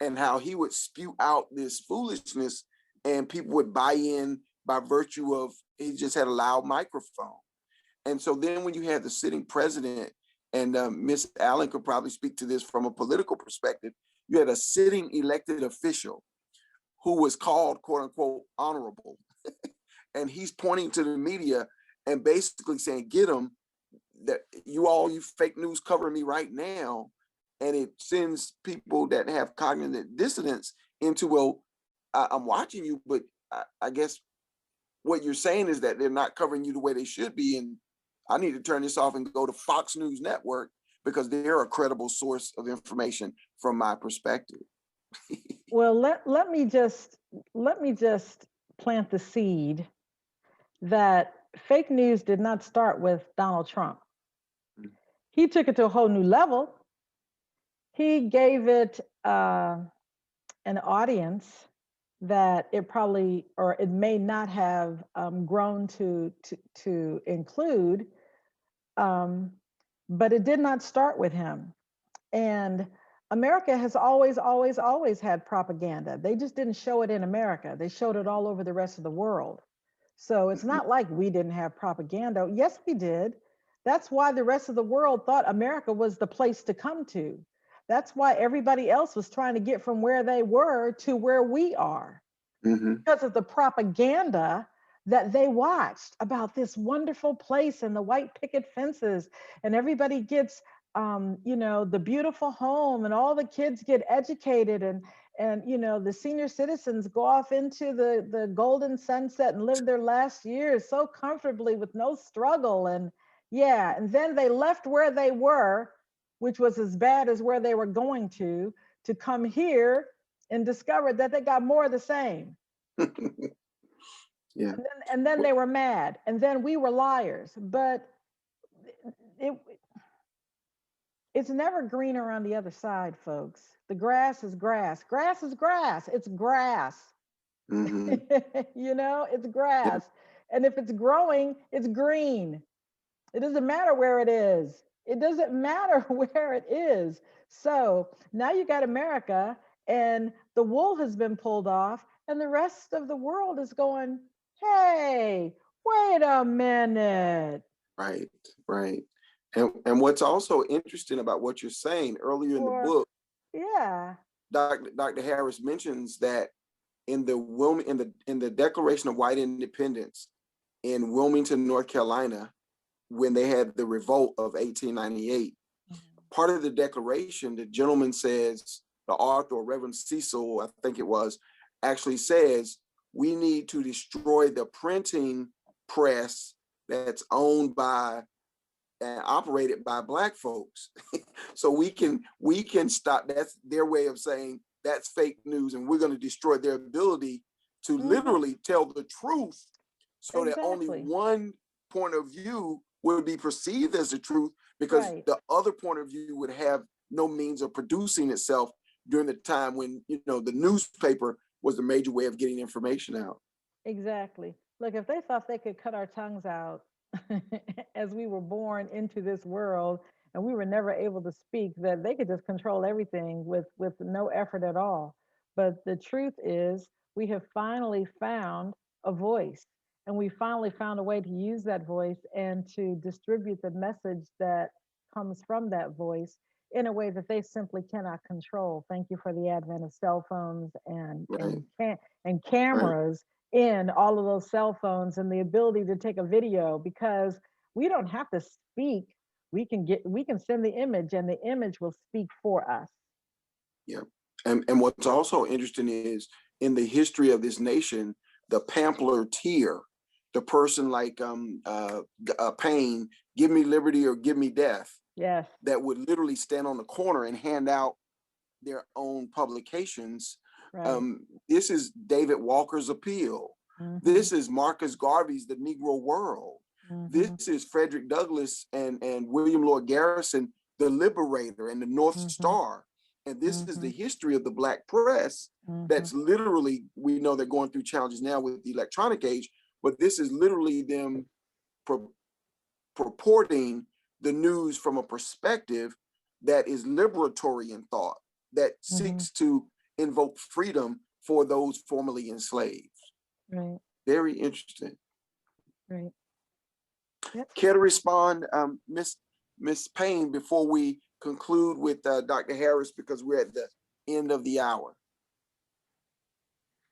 and how he would spew out this foolishness and people would buy in by virtue of he just had a loud microphone. And so then when you had the sitting president, and Miss Allen could probably speak to this from a political perspective, you had a sitting elected official who was called, quote unquote, honorable. And he's pointing to the media and basically saying, get him, that you fake news covering me right now. And it sends people that have cognitive dissonance into, well, I'm watching you, but I guess what you're saying is that they're not covering you the way they should be. And I need to turn this off and go to Fox News Network because they're a credible source of information from my perspective. Well, let me just plant the seed that fake news did not start with Donald Trump. He took it to a whole new level. He gave it an audience that it probably, or it may not have grown to include, but it did not start with him. And America has always had propaganda. They just didn't show it in America. They showed it all over the rest of the world. So it's not like we didn't have propaganda. Yes, we did. That's why the rest of the world thought America was the place to come to. That's why everybody else was trying to get from where they were to where we are, because of the propaganda that they watched about this wonderful place and the white picket fences, and everybody gets the beautiful home, and all the kids get educated, and the senior citizens go off into the golden sunset and live their last years so comfortably with no struggle. And then they left where they were, which was as bad as where they were going to come here and discovered that they got more of the same. Yeah. And then they were mad, and then we were liars. But it's never greener on the other side, folks. The grass is grass. Grass is grass. It's grass. It's grass. And if it's growing, it's green. It doesn't matter where it is. It doesn't matter where it is. So now you got America, and the wool has been pulled off, and the rest of the world is going, hey, wait a minute. Right. And what's also interesting about what you're saying earlier in the book, Dr. Harris mentions that in the Declaration of White Independence in Wilmington, North Carolina, when they had the revolt of 1898, part of the declaration, the gentleman says, the author, Reverend Cecil, I think it was, actually says, we need to destroy the printing press that's owned by and operated by Black folks. So we can stop. That's their way of saying that's fake news, and we're going to destroy their ability to literally tell the truth, so that only one point of view would be perceived as the truth, because the other point of view would have no means of producing itself during the time when, you know, the newspaper was the major way of getting information out. Exactly. Look, if they thought they could cut our tongues out as we were born into this world and we were never able to speak, that they could just control everything with no effort at all. But the truth is, we have finally found a voice, and we finally found a way to use that voice and to distribute the message that comes from that voice in a way that they simply cannot control. Thank you for the advent of cell phones and cameras in all of those cell phones, and the ability to take a video, because we don't have to speak. We can send the image, and the image will speak for us. Yeah. And what's also interesting is, in the history of this nation, the pamphleteer, the person like Paine, give me liberty or give me death. Yes. That would literally stand on the corner and hand out their own publications. Right. This is David Walker's Appeal. This is Marcus Garvey's The Negro World. This is Frederick Douglass and William Lloyd Garrison, The Liberator and the North Star. And this is the history of the Black press. That's literally, we know they're going through challenges now with the electronic age, but this is literally them purporting the news from a perspective that is liberatory in thought, that seeks to invoke freedom for those formerly enslaved. Right. Very interesting. Right. Yep. Care to respond, Miss Payne, before we conclude with Dr. Harris, because we're at the end of the hour?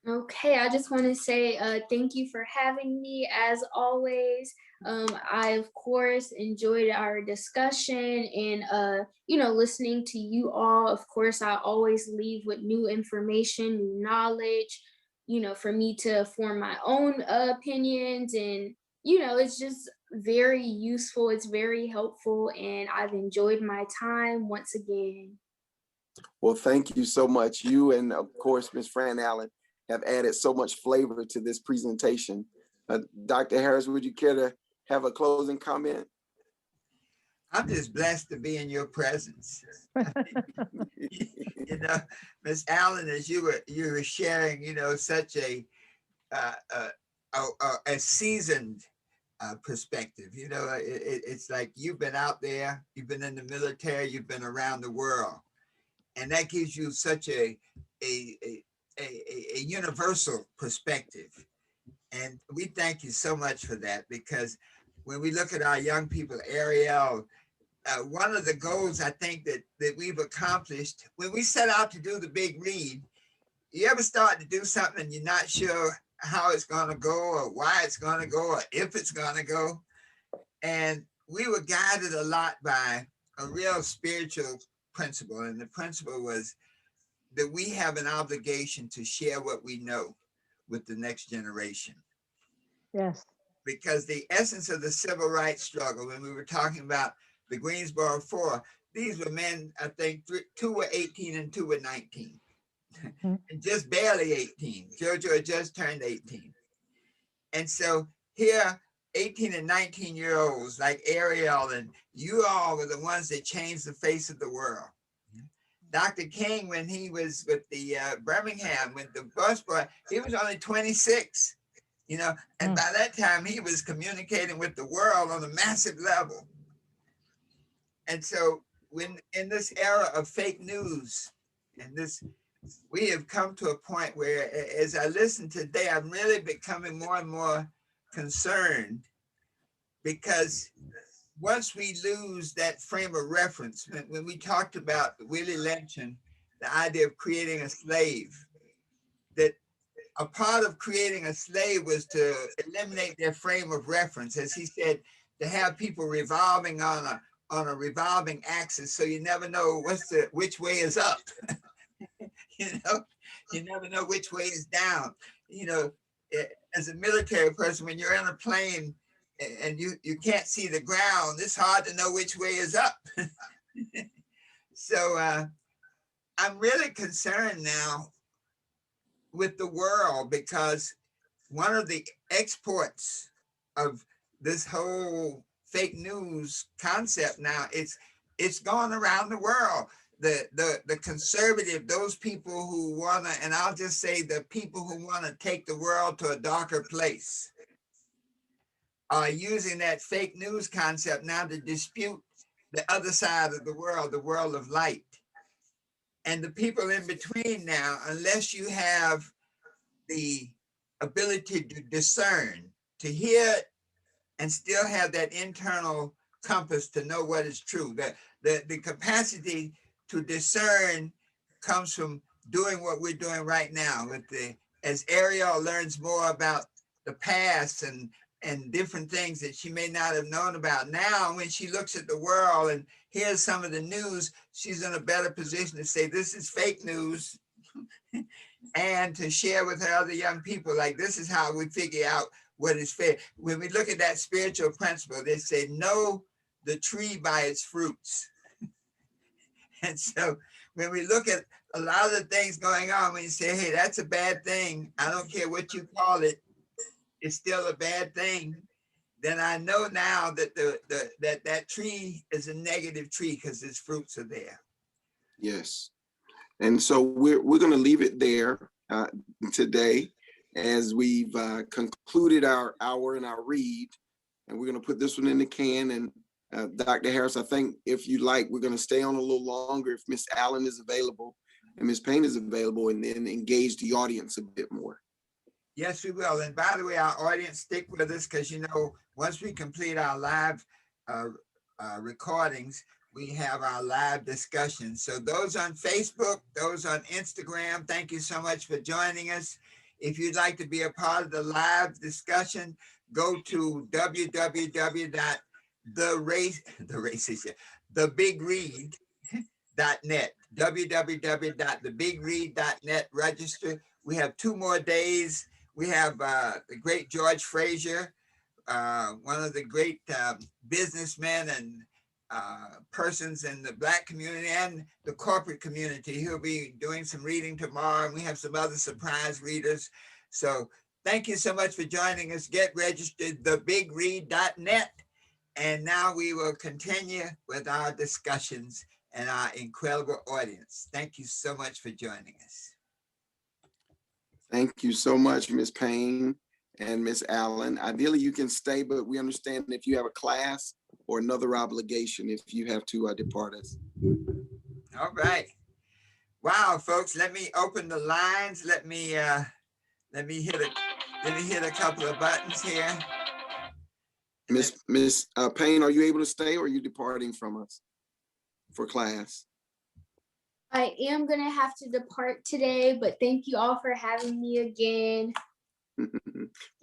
Okay, I just want to say thank you for having me as always. I, of course, enjoyed our discussion and, listening to you all. Of course, I always leave with new information, new knowledge, for me to form my own opinions. And, it's just very useful. It's very helpful. And I've enjoyed my time once again. Well, thank you so much. You and, of course, Ms. Fran Allen have added so much flavor to this presentation. Dr. Harris, would you care to have a closing comment? I'm just blessed to be in your presence. Ms. Allen, as you were sharing, such a seasoned perspective. It's like you've been out there, you've been in the military, you've been around the world, and that gives you such a universal perspective. And we thank you so much for that, because when we look at our young people, Ariel, one of the goals I think that we've accomplished, when we set out to do the big read, you ever start to do something and you're not sure how it's going to go or why it's going to go or if it's going to go? And we were guided a lot by a real spiritual principle. And the principle was that we have an obligation to share what we know with the next generation. Yes. Because the essence of the civil rights struggle, when we were talking about the Greensboro Four, these were men, I think, two were 18 and two were 19. And just barely 18. Jojo had just turned 18. And so here, 18 and 19-year-olds like Ariel and you all were the ones that changed the face of the world. Dr. King, when he was with the Birmingham, with the busboy, he was only 26, and by that time he was communicating with the world on a massive level. And so when in this era of fake news and this, we have come to a point where, as I listen today, I'm really becoming more and more concerned, because once we lose that frame of reference, when we talked about Willie Lynch and the idea of creating a slave. That a part of creating a slave was to eliminate their frame of reference, as he said, to have people revolving on a revolving axis, so you never know which way is up. You know, you never know which way is down. You know, as a military person, when you're in a plane and you can't see the ground, it's hard to know which way is up. So I'm really concerned now with the world, because one of the exports of this whole fake news concept now, it's gone around the world. The conservative, those people who wanna, and I'll just say the people who wanna take the world to a darker place, are using that fake news concept now to dispute the other side of the world of light. And the people in between now, unless you have the ability to discern, to hear and still have that internal compass to know what is true. The capacity to discern comes from doing what we're doing right now with as Ariel learns more about the past and different things that she may not have known about. Now, when she looks at the world and hears some of the news, she's in a better position to say, this is fake news, and to share with her other young people, like, this is how we figure out what is fair. When we look at that spiritual principle, they say, know the tree by its fruits. And so when we look at a lot of the things going on, when you say, hey, that's a bad thing, I don't care what you call it, it's still a bad thing, then I know now that that tree is a negative tree because its fruits are there. Yes. And so we're going to leave it there today, as we've concluded our hour and our read, and we're going to put this one in the can. And Dr. Harris, I think if you like, we're going to stay on a little longer if Miss Allen is available and Miss Payne is available, and then engage the audience a bit more. Yes, we will. And by the way, our audience, stick with us, because, you know, once we complete our live recordings, we have our live discussions. So those on Facebook, those on Instagram, thank you so much for joining us. If you'd like to be a part of the live discussion, go to thebigread.net, www.thebigread.net. Register. We have 2 more days. We have the great George Frazier, one of the great businessmen and persons in the Black community and the corporate community. He'll be doing some reading tomorrow, and we have some other surprise readers. So thank you so much for joining us. Get registered, thebigread.net. And now we will continue with our discussions and our incredible audience. Thank you so much for joining us. Thank you so much, Miss Payne and Miss Allen. Ideally, you can stay, but we understand if you have a class or another obligation, if you have to depart us. All right. Wow, folks, let me open the lines. Let me hit a couple of buttons here. Miss Payne, are you able to stay, or are you departing from us for class? I am going to have to depart today, but thank you all for having me again.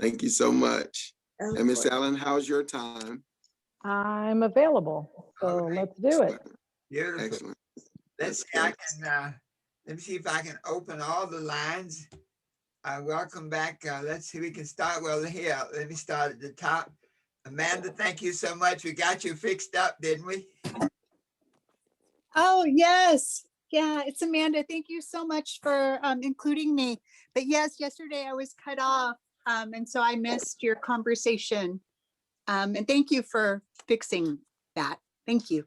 Thank you so much. Of And Miss course. Allen, how's your time? I'm available, so All right. let's do it. Beautiful. Excellent. Let's see, let me see if I can open all the lines. Welcome back. Let's see, we can start, well, here, let me start at the top. Amanda, thank you so much. We got you fixed up, didn't we? Oh, yes. Yeah, it's Amanda. Thank you so much for including me. But yes, yesterday I was cut off, and so I missed your conversation. And thank you for fixing that. Thank you.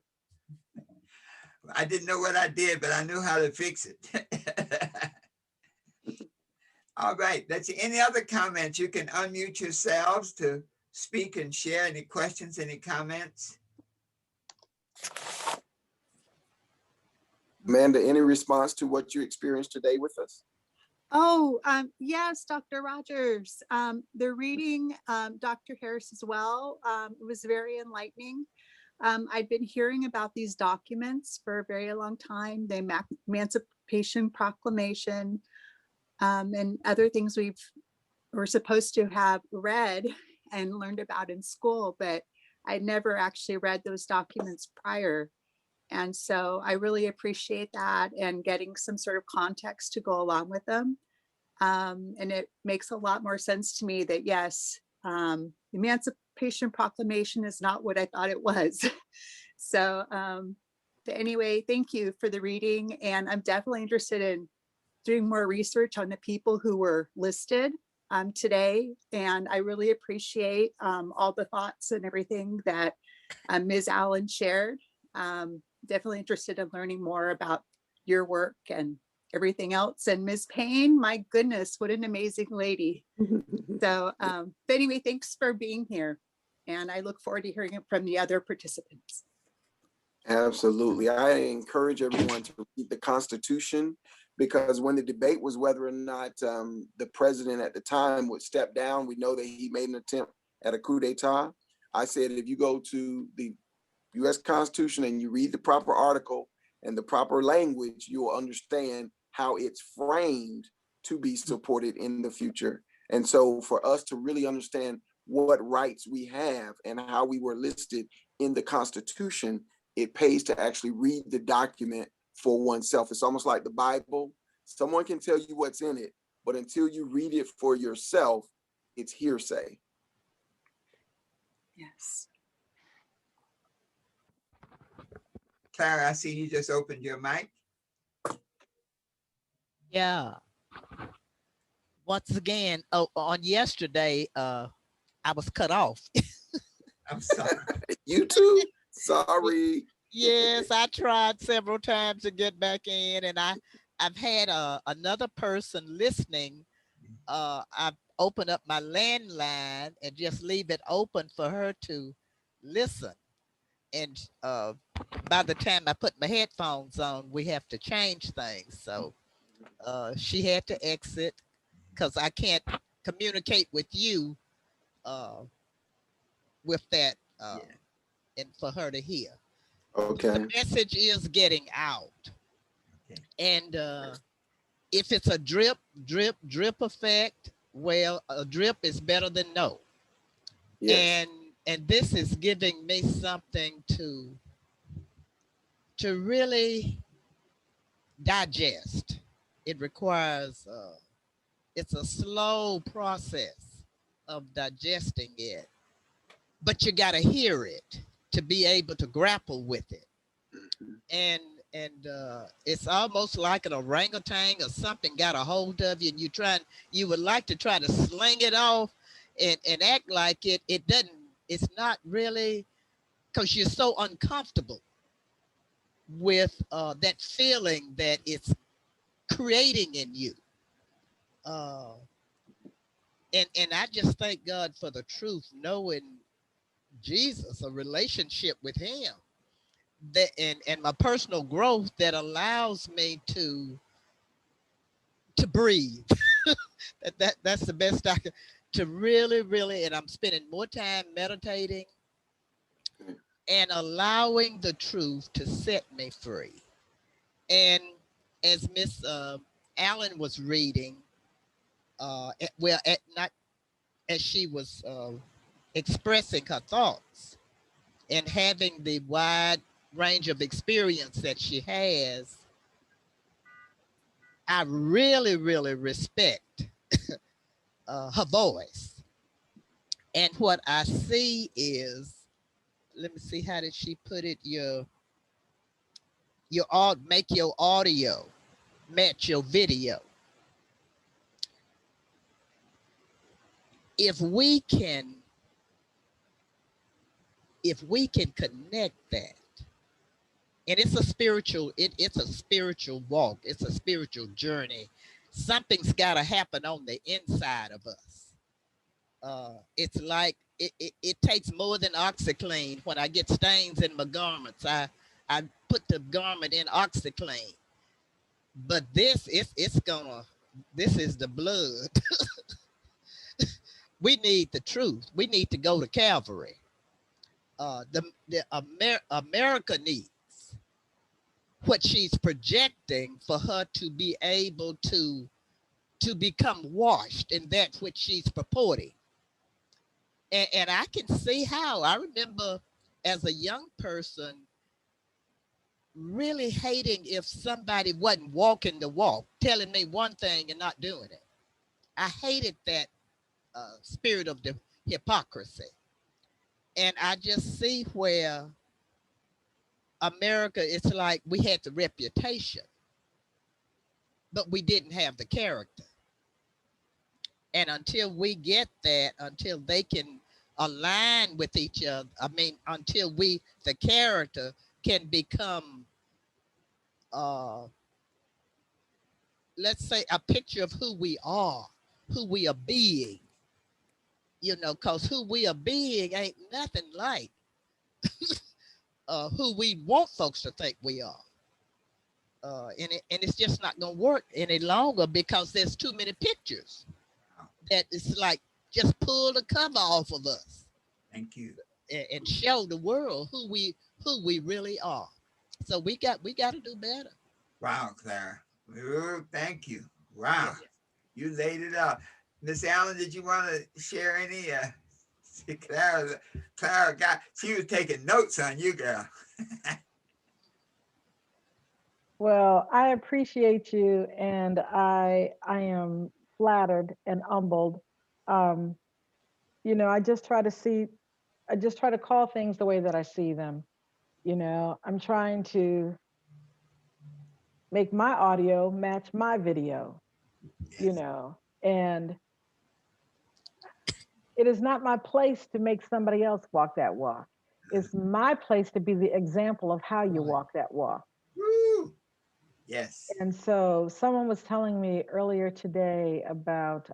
I didn't know what I did, but I knew how to fix it. All right, let's see. Any other comments? You can unmute yourselves to speak and share any questions, any comments. Amanda, any response to what you experienced today with us? Oh, yes, Dr. Rogers. The reading, Dr. Harris as well, was very enlightening. I'd been hearing about these documents for a very long time, the Emancipation Proclamation, and other things we're supposed to have read and learned about in school, but I'd never actually read those documents prior. And so I really appreciate that and getting some sort of context to go along with them. And it makes a lot more sense to me that yes, the Emancipation Proclamation is not what I thought it was. So but anyway, thank you for the reading. And I'm definitely interested in doing more research on the people who were listed today. And I really appreciate all the thoughts and everything that Ms. Allen shared. Definitely interested in learning more about your work and everything else. And Ms. Payne, my goodness, what an amazing lady. So, but anyway, thanks for being here. And I look forward to hearing it from the other participants. Absolutely. I encourage everyone to read the Constitution, because when the debate was whether or not the president at the time would step down, we know that he made an attempt at a coup d'etat. I said, if you go to the U.S. Constitution and you read the proper article and the proper language, you will understand how it's framed to be supported in the future. And so for us to really understand what rights we have and how we were listed in the Constitution, it pays to actually read the document for oneself. It's almost like the Bible. Someone can tell you what's in it, but until you read it for yourself, it's hearsay. Yes. Clara, I see you just opened your mic. Yeah. Once again, on yesterday, I was cut off. I'm sorry. You too? Sorry. Yes, I tried several times to get back in, and I've had another person listening. I've opened up my landline and just leave it open for her to listen. And by the time I put my headphones on, we have to change things. So she had to exit because I can't communicate with you with that and for her to hear. Okay. The message is getting out. Okay. And if it's a drip effect, well, a drip is better than no. Yes. And this is giving me something to really digest. It requires it's a slow process of digesting it, but you got to hear it to be able to grapple with it. And it's almost like an orangutan or something got a hold of you, and you would like to try to sling it off and act like it doesn't, it's not really, because you're so uncomfortable with that feeling that it's creating in you. And I just thank God for the truth, knowing Jesus, a relationship with him, that and my personal growth that allows me to breathe. That's the best I can, to really, and I'm spending more time meditating and allowing the truth to set me free. And as Miss Allen was reading, not as she was expressing her thoughts and having the wide range of experience that she has, I really respect her voice. And what I see is, let me see, how did she put it? Make your audio match your video. If we can connect that, and it's a spiritual walk, it's a spiritual journey. Something's got to happen on the inside of us. It's like it takes more than OxyClean. When I get stains in my garments, I put the garment in OxyClean. But this is the blood. We need the truth. We need to go to Calvary. America needs what she's projecting for her to be able to become washed in that which she's purporting. And I can see how. I remember as a young person really hating if somebody wasn't walking the walk, telling me one thing and not doing it. I hated that spirit of the hypocrisy. And I just see where America, it's like we had the reputation, but we didn't have the character. And until we get that, until they can align with each other, I mean, until the character can become, let's say, a picture of who we are being, because who we are being ain't nothing like who we want folks to think we are. And it's just not going to work any longer because there's too many pictures that it's like just pull the cover off of us. Thank you. And show the world who we really are. So we got to do better. Wow, Clara. Ooh, thank you. Wow. You laid it out. Miss Allen, did you want to share any? Clara she was taking notes on you, girl. Well, I appreciate you, and I am flattered and humbled. I just try to call things the way that I see them. I'm trying to make my audio match my video, Yes. and it is not my place to make somebody else walk that walk. It's my place to be the example of how you walk that walk. Woo. Yes. And so someone was telling me earlier today about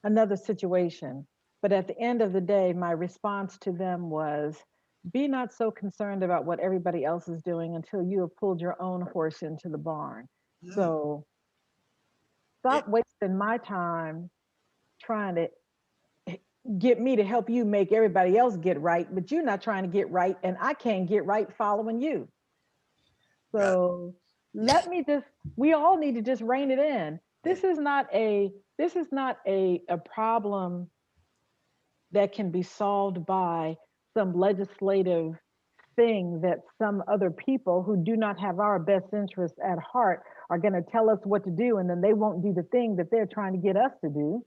another situation, but at the end of the day, my response to them was, be not so concerned about what everybody else is doing until you have pulled your own horse into the barn. So stop wasting my time trying to get me to help you make everybody else get right, but you're not trying to get right, and I can't get right following you. So we all need to just rein it in. This is not a problem that can be solved by some legislative thing that some other people who do not have our best interests at heart are going to tell us what to do, and then they won't do the thing that they're trying to get us to do.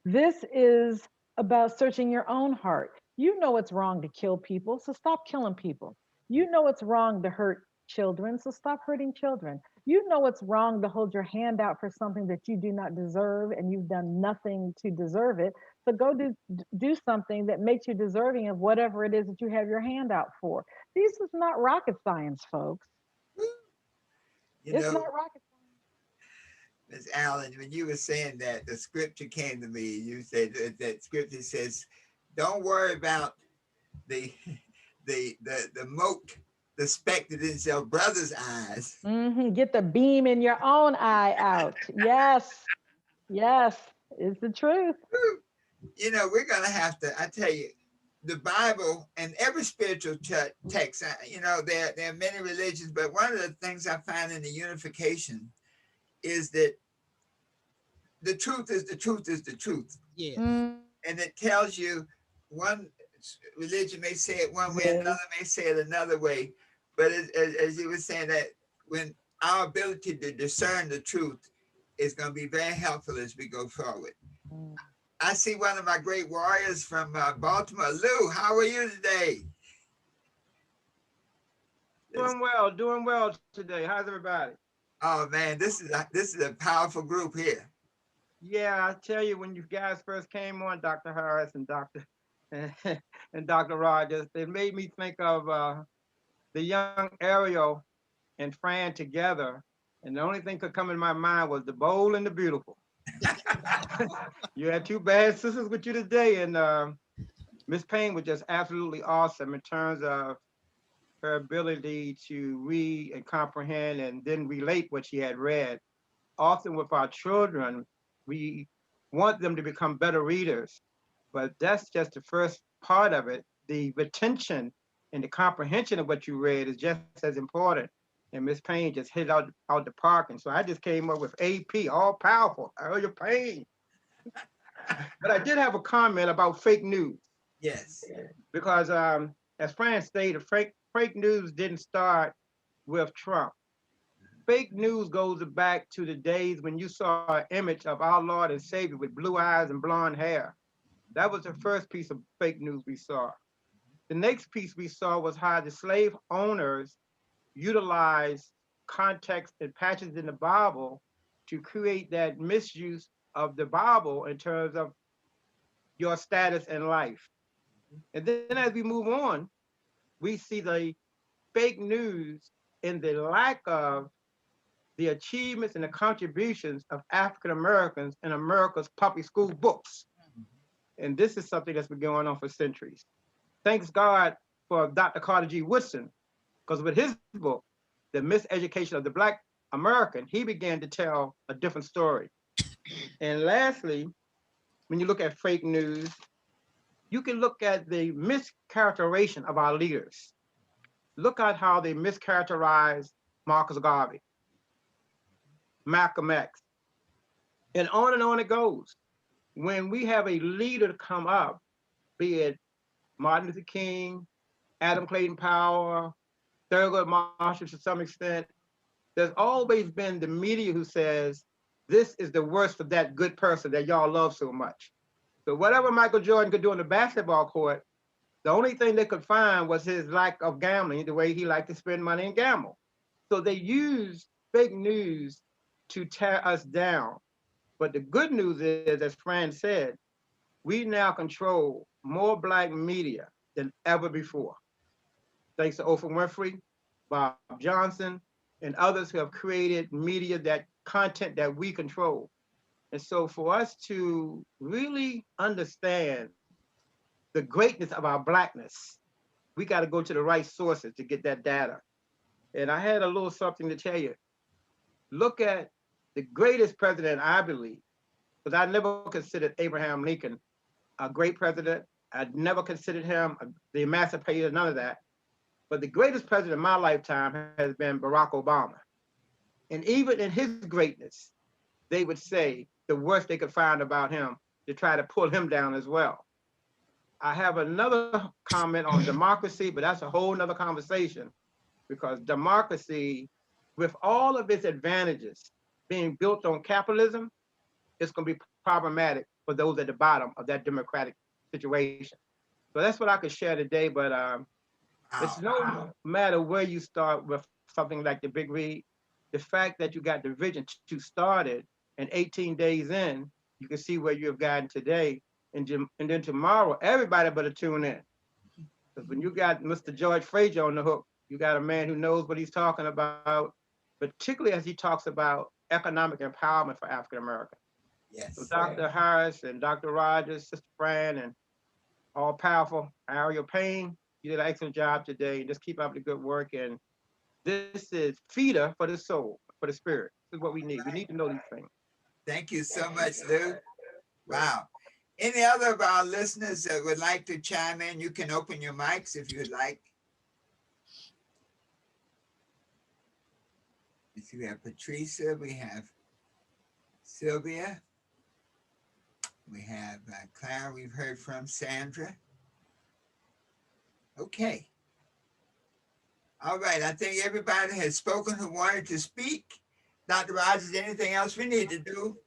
This is about searching your own heart. You know it's wrong to kill people, so stop killing people. You know it's wrong to hurt children, so stop hurting children. You know it's wrong to hold your hand out for something that you do not deserve and you've done nothing to deserve it. So go do something that makes you deserving of whatever it is that you have your hand out for. This is not rocket science, folks. It's not rocket science. Ms. Allen, when you were saying that, the scripture came to me. You said that scripture says, don't worry about the mote, the speck that is your brother's eyes. Get the beam in your own eye out. Yes, it's the truth. We're going to have to, I tell you, the Bible and every spiritual text, there are many religions, but one of the things I find in the unification is that the truth is the truth is the truth. Yeah. And it tells you one religion may say it one way, another may say it another way. But as you were saying, that when our ability to discern the truth is going to be very helpful as we go forward. I see one of my great warriors from Baltimore. Lou, how are you today? Doing well today. How's everybody? Oh man, this is a powerful group here. Yeah, I tell you, when you guys first came on, Dr. Harris and Dr. Rogers, it made me think of the young Ariel and Fran together, and the only thing could come in my mind was the bold and the beautiful. You had two bad sisters with you today, and Miss Payne was just absolutely awesome in terms of her ability to read and comprehend and then relate what she had read. Often with our children, we want them to become better readers, but that's just the first part of it. the retention and the comprehension of what you read is just as important. And Miss Payne just hit out the park. And so I just came up with AP, all powerful, Area Payne. But I did have a comment about fake news. Yes. Because as Fran stated, fake news didn't start with Trump. Fake news goes back to the days when you saw an image of our Lord and Savior with blue eyes and blonde hair. That was the first piece of fake news we saw. The next piece we saw was how the slave owners utilized context and passages in the Bible to create that misuse of the Bible in terms of your status in life. And then as we move on, we see the fake news in the lack of the achievements and the contributions of African Americans in America's public school books. And this is something that's been going on for centuries. Thanks God for Dr. Carter G. Woodson, because with his book, The Miseducation of the Black American, he began to tell a different story. And lastly, when you look at fake news, you can look at the mischaracterization of our leaders. Look at how they mischaracterized Marcus Garvey, Malcolm X, and on it goes. When we have a leader come up, be it Martin Luther King, Adam Clayton Powell, Thurgood Marshall to some extent, there's always been the media who says, this is the worst of that good person that y'all love so much. So whatever Michael Jordan could do on the basketball court, the only thing they could find was his lack of gambling, the way he liked to spend money and gamble. So they used fake news to tear us down. But the good news is, as Fran said, we now control more Black media than ever before. Thanks to Oprah Winfrey, Bob Johnson, and others who have created media, that content that we control. And so for us to really understand the greatness of our Blackness, we got to go to the right sources to get that data. And I had a little something to tell you. Look at the greatest president, I believe, because I never considered Abraham Lincoln a great president. I never considered him the emancipator, none of that. But the greatest president in my lifetime has been Barack Obama. And even in his greatness, they would say the worst they could find about him to try to pull him down as well. I have another comment on democracy, but that's a whole nother conversation, because democracy, with all of its advantages being built on capitalism, it's going to be problematic for those at the bottom of that democratic situation. So that's what I could share today, but it's no matter where you start with something like the Big Read, the fact that you got Division 2 started and 18 days in, you can see where you have gotten today. And then tomorrow, everybody better tune in. Because when you got Mr. George Frazier on the hook, you got a man who knows what he's talking about, particularly as he talks about economic empowerment for African Americans. Yes. So Dr. Harris and Dr. Rogers, Sister Fran, and all powerful Ariel Payne, you did an excellent job today. Just keep up the good work. And this is feeder for the soul, for the spirit. This is what we need. We need to know these things. Thank you so much, Lou. Wow. Any other of our listeners that would like to chime in, you can open your mics if you'd like. We have Patricia, we have Sylvia, we have Clara, we've heard from Sandra. Okay. All right, I think everybody has spoken who wanted to speak. Dr. Rogers, anything else we need to do?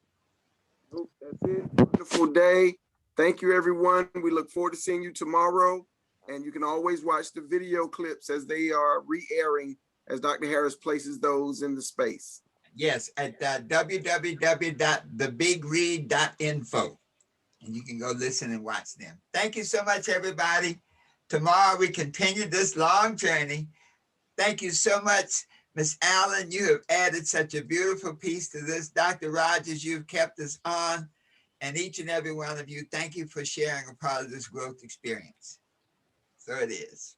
Nope, that's it. Wonderful day. Thank you, everyone. We look forward to seeing you tomorrow. And you can always watch the video clips as they are re-airing as Dr. Harris places those in the space. Yes, at www.thebigread.info. And you can go listen and watch them. Thank you so much, everybody. Tomorrow we continue this long journey. Thank you so much, Ms. Allen. You have added such a beautiful piece to this. Dr. Rogers, you've kept us on. And each and every one of you, thank you for sharing a part of this growth experience. So it is.